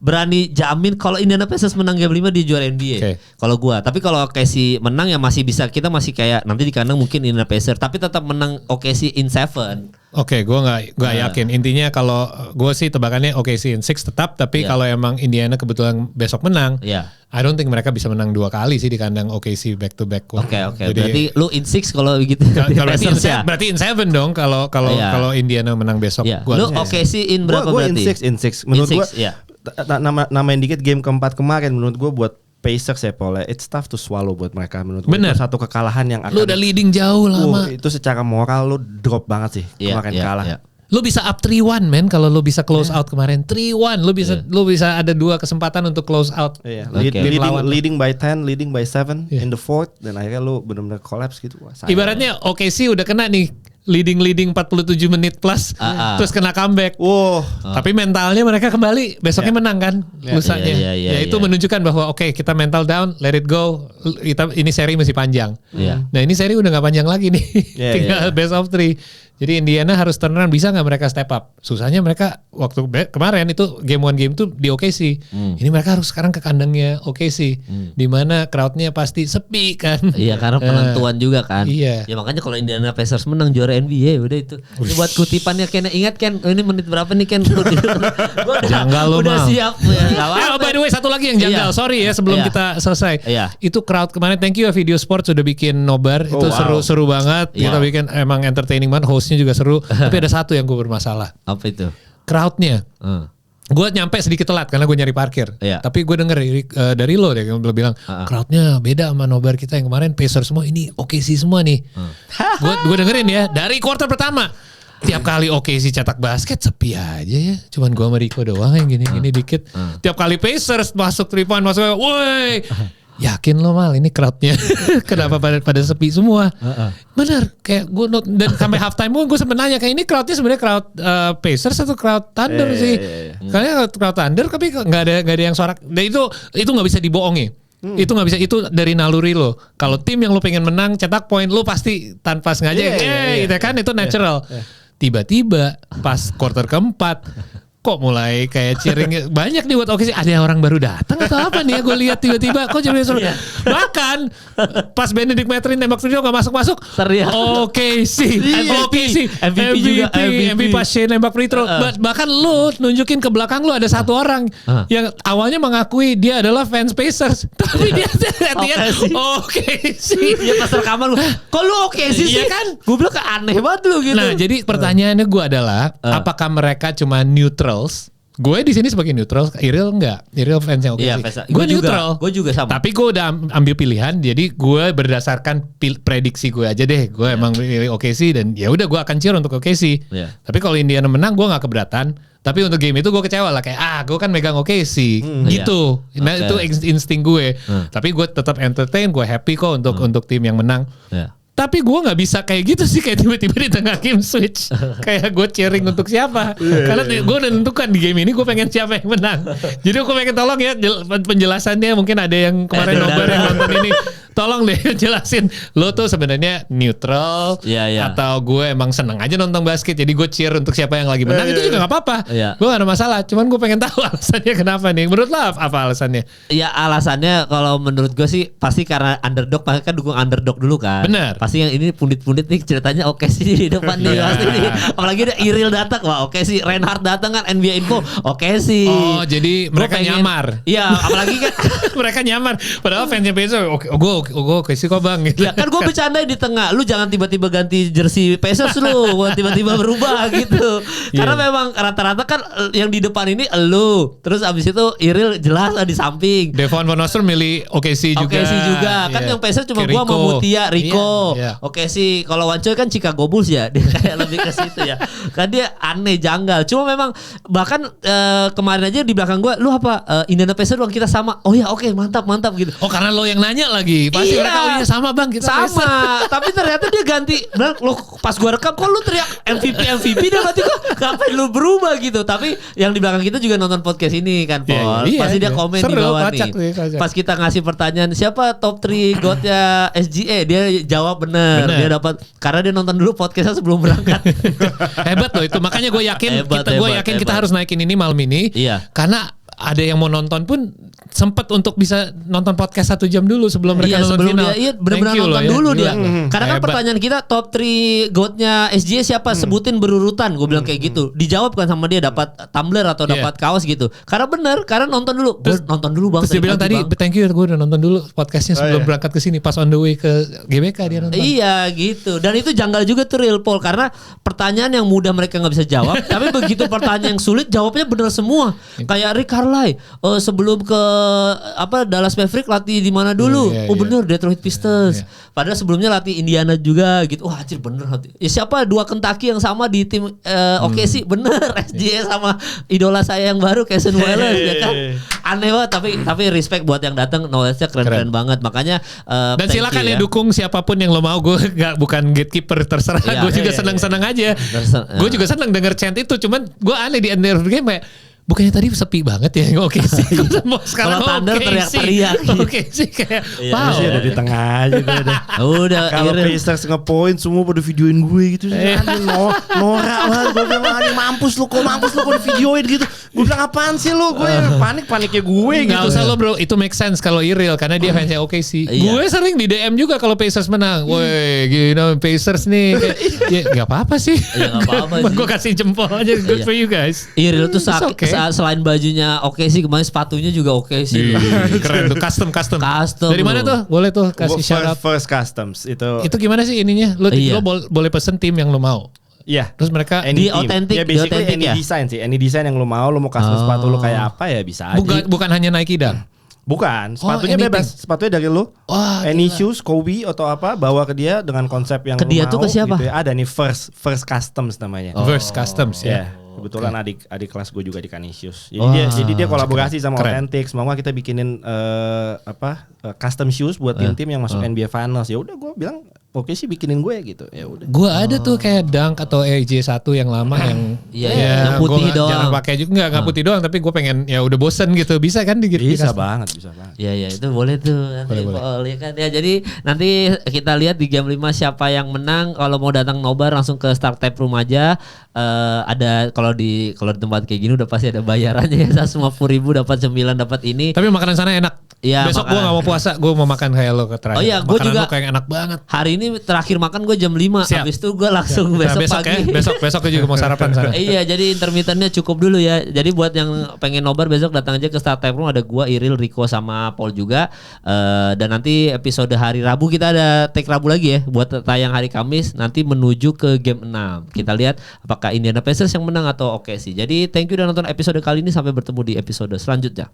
berani jamin kalau Indiana Pacers menang game 5 di juara NBA. Kalau gue. Tapi kalau OKC menang ya masih bisa. Kita masih kayak nanti di kandang mungkin Indiana Pacers. Tapi tetap menang OKC in 7.
Oke, gue nggak yakin. Intinya kalau gue sih tebakannya OKC in 6 tetap. Tapi kalau emang Indiana kebetulan besok menang, I don't think mereka bisa menang 2 kali sih di kandang OKC back to back.
Oke. Berarti lu in 6 kalau begitu.
Berarti in 7 dong kalau Indiana menang besok.
Lu OKC in berapa berarti?
Gue in 6. Menurut gue namain dikit game keempat kemarin menurut gue buat Pacers ya Paul, it's tough to swallow buat mereka menurut gue. Itu satu kekalahan yang akan.
Lu udah leading jauh lama.
Itu secara moral lu drop banget sih kemarin kalah.
Lu bisa up 3-1 men kalau lu bisa close out kemarin 3-1. Lu bisa ada 2 kesempatan untuk close out.
Leading by 10, leading by 7 in the fourth dan akhirnya lu benar-benar collapse gitu.
Ibaratnya OKC udah kena nih leading 47 menit plus terus kena comeback. Tapi mentalnya mereka kembali besoknya menang kan lusanya. Itu menunjukkan bahwa kita mental down, let it go. Ini seri masih panjang. Nah ini seri udah gak panjang lagi nih. Tinggal best of 3. Jadi Indiana harus turn around, bisa gak mereka step up? Susahnya mereka waktu kemarin itu game 1 game 2 di OKC. Ini mereka harus sekarang ke kandangnya OKC. Di mana crowdnya pasti sepi kan.
Iya karena penentuan juga kan.
Iya.
Ya makanya kalau Indiana Pacers menang juara NBA udah itu. Ini buat kutipannya Ken, ingat Ken, ini menit berapa nih Ken?
Janggal lo
udah siap ya.
By the way satu lagi yang janggal. Sorry ya sebelum kita selesai. Itu crowd kemarin, thank you ya Video Sport sudah bikin nobar. Itu seru banget. Kita bikin emang entertaining banget, hostnya juga seru. Tapi ada satu yang gue bermasalah.
Apa itu?
Crowdnya. Gue nyampe sedikit telat karena gue nyari parkir. Tapi gue denger dari lo deh, lo bilang crowdnya beda sama nobar kita yang kemarin Pacers semua, ini OKC semua nih. Gue dengerin ya dari quarter pertama. Tiap kali OKC cetak basket sepi aja ya. Cuman gue sama Rico doang yang gini-gini dikit. Tiap kali Pacers masuk 3 point masuk, woi. Yakin lo Mal ini crowdnya kenapa pada sepi semua? Bener kayak gue dan sampai halftime gue sempet nanya kayak ini crowdnya sebenarnya crowd Pacers atau crowd Thunder sih? Karena crowd Thunder tapi nggak ada yang sorak. Dan itu nggak bisa dibohongi. Itu nggak bisa, itu dari naluri lo. Kalau tim yang lo pengen menang cetak poin lo pasti tanpa sengaja gitu kan, itu natural. Tiba-tiba pas quarter keempat kok mulai kayak cheering banyak nih buat OKC. Ada orang baru datang atau apa nih ya, gue lihat tiba-tiba kok jadi seru. Bahkan pas Benedict Mathurin nembak studio gak masuk-masuk OKC MVP pas Shea nembak free throw. Bahkan lu nunjukin ke belakang lu ada satu orang yang awalnya mengakui dia adalah fans Pacers tapi dia OKC.
Ya pas rekaman kok lu OKC sih kan? Gue bilang aneh banget lu gitu.
Nah jadi pertanyaannya gue adalah apakah mereka cuma neutral? Gue di sini sebagai neutral, Iril enggak. Iril fans yang gue neutral.
Gue juga sama.
Tapi gue udah ambil pilihan, jadi gue berdasarkan prediksi gue aja deh. Gue emang pilih OKC dan ya udah gue akan cheer untuk OKC. Tapi kalau Indiana menang gue nggak keberatan. Tapi untuk game itu gue kecewa lah, kayak gue kan megang OKC gitu. Nah itu insting gue. Tapi gue tetap entertain, gue happy kok untuk tim yang menang. Tapi gue gak bisa kayak gitu sih, kayak tiba-tiba di tengah game switch. Kayak gue cheering untuk siapa. Karena gue udah nentukan di game ini gue pengen siapa yang menang. Jadi gue pengen tolong ya penjelasannya, mungkin ada yang kemarin nobar yang nonton ini. Tolong deh jelasin, lo tuh sebenarnya neutral atau gue emang seneng aja nonton basket jadi gue cheer untuk siapa yang lagi menang, itu juga gak apa-apa. Gue gak ada masalah, cuman gue pengen tahu alasannya kenapa nih. Menurut lo apa alasannya?
Ya alasannya kalau menurut gue sih pasti karena underdog, pasti kan dukung underdog dulu kan.
Bener.
Pasti yang ini pundit-pundit nih ceritanya oke sih di depan nih pasti nih. Apalagi ada Iril datang, wah oke sih. Reinhardt datang kan NBA Info, oke sih.
Oh jadi mereka nyamar.
Iya apalagi kan
mereka nyamar. Padahal fansnya Pacers gue gue sih kok bang gitu.
Ya kan gue bercanda di tengah. Lu jangan tiba-tiba ganti jersey Pacers lu, tiba-tiba berubah gitu. Karena memang rata-rata kan yang di depan ini lu. Terus abis itu Iril jelas di samping.
Devon Van Oster milih OKC juga.
Kan yang Pacers cuma gue sama Mutia, Rico. OKC kalau Wancoy kan Chicago Bulls ya. Dia kayak lebih ke situ ya. Kan dia aneh, janggal. Cuma memang bahkan kemarin aja di belakang gue, lu apa Indiana Pacers doang kita sama. Oh ya oke, mantap gitu.
Oh karena lo yang nanya lagi. Pasti mereka sama bang kita
sama. Tapi ternyata dia ganti. Bener, lo pas gue rekam kok lu teriak MVP dan berarti gue ngapain lu berubah gitu. Tapi yang di belakang kita juga nonton podcast ini kan Paul. Pasti dia komen di bawah nih. Pas kita ngasih pertanyaan siapa top 3 GOAT-nya SGA, dia jawab bener. Dia dapat karena dia nonton dulu podcastnya sebelum berangkat.
Hebat loh itu. Makanya gue yakin kita harus naikin ini malam ini.
Iya.
Karena ada yang mau nonton pun sempat untuk bisa nonton podcast 1 jam dulu sebelum mereka nonton final.
Iya benar-benar nonton dulu dia. Karena kan pertanyaan kita top 3 GOAT-nya SGA siapa, sebutin berurutan. Gue bilang kayak gitu. Dijawab kan sama dia dapat tumbler atau dapat kaos gitu. Karena benar, karena nonton dulu. Gue nonton dulu bang.
Terus dia bilang tadi thank you gue udah nonton dulu podcastnya sebelum berangkat ke sini, pas on the way ke GBK dia nonton.
Iya gitu. Dan itu janggal juga tuh Real Paul, karena pertanyaan yang mudah mereka nggak bisa jawab. Tapi begitu pertanyaan yang sulit jawabnya benar semua. Kayak Rick Carlisle sebelum ke Dallas Mavericks latih di mana dulu? Bener Detroit Pistons. Padahal sebelumnya latih Indiana juga gitu. Wah anjir bener. Ya siapa 2 Kentucky yang sama di tim OKC bener. SGA sama idola saya yang baru Cason Wallace ya kan. Aneh banget tapi respect buat yang datang, knowledge-nya keren banget. Makanya
dan silakan ya dukung siapapun yang lo mau. Gue bukan gatekeeper, terserah. Gue juga senang-senang aja. Gue juga senang denger chant itu. Cuman gue aneh di end of the game kayak bukannya tadi sepi banget ya oke sih.
Sekarang Thunder teriak-teriak.
Oke sih kayak wow.
Sih ada di tengah aja
udah.
Kalau Pacers nge-point semua pada videoin gue gitu. Norak banget. Gue bilang mampus lu kok di videoin gitu. Gue bilang apaan sih lu? Gue paniknya gue gitu.
Gak usah lo bro, itu make sense kalau Iril karena dia fansnya oke sih. Gue sering di DM juga kalau Pacers menang. Woi gini Pacers nih. Ya gak apa-apa sih. Gue kasih jempol aja. Good for you guys.
Iril tuh selain bajunya oke sih, kemarin sepatunya juga oke sih.
Keren tuh, custom. Dari mana tuh? Boleh tuh kasih shout out.
First Customs
itu gimana sih ininya? Lo boleh pesen tim yang lo mau.
Iya.
Terus mereka
di authentic,
any design sih. Any design yang lo mau custom sepatu lo kayak apa ya bisa aja.
Bukan hanya Nike dan.
Bukan, sepatunya bebas. Sepatunya dari lu. Any shoes, Kobe atau apa bawa ke dia dengan konsep yang
ke dia tuh ke siapa?
Gitu ya. Ada nih First Customs namanya.
First Customs ya.
Kebetulan adik kelas gue juga di Canisius. Jadi dia kolaborasi sama Authentic. Semoga kita bikinin custom shoes buat tim-tim yang masuk NBA Finals. Ya udah gue bilang oke sih bikinin gue gitu. Ya udah.
Gue ada tuh kayak Dunk atau EJ1 yang lama yang
yang putih doang.
Jarang pakai juga, enggak putih doang tapi gue pengen ya udah bosen gitu. Bisa kan digit?
Bisa banget.
Iya itu boleh tuh. Boleh kan ya. Jadi nanti kita lihat di game 5 siapa yang menang. Kalau mau datang nobar langsung ke Start Tap Room aja. Ada kalau di tempat kayak gini udah pasti ada bayarannya ya. 150.000 dapat 9 dapat ini.
Tapi makanan sana enak. Ya, besok gue gak mau puasa, gue mau makan kayak lo terakhir.
Oh iya, gue juga
kayak enak banget.
Hari ini terakhir makan gue jam 5. Habis itu gue langsung besok pagi.
Besok gue juga mau sarapan sana.
Iya, jadi intermittennya cukup dulu ya. Jadi buat yang pengen nobar besok datang aja ke Start Tap Room. Ada gue, Iril, Rico sama Paul juga. Dan nanti episode hari Rabu kita ada take Rabu lagi ya. Buat tayang hari Kamis nanti menuju ke game 6. Kita lihat apakah Indiana Pacers yang menang atau OKC. Jadi thank you udah nonton episode kali ini. Sampai bertemu di episode selanjutnya.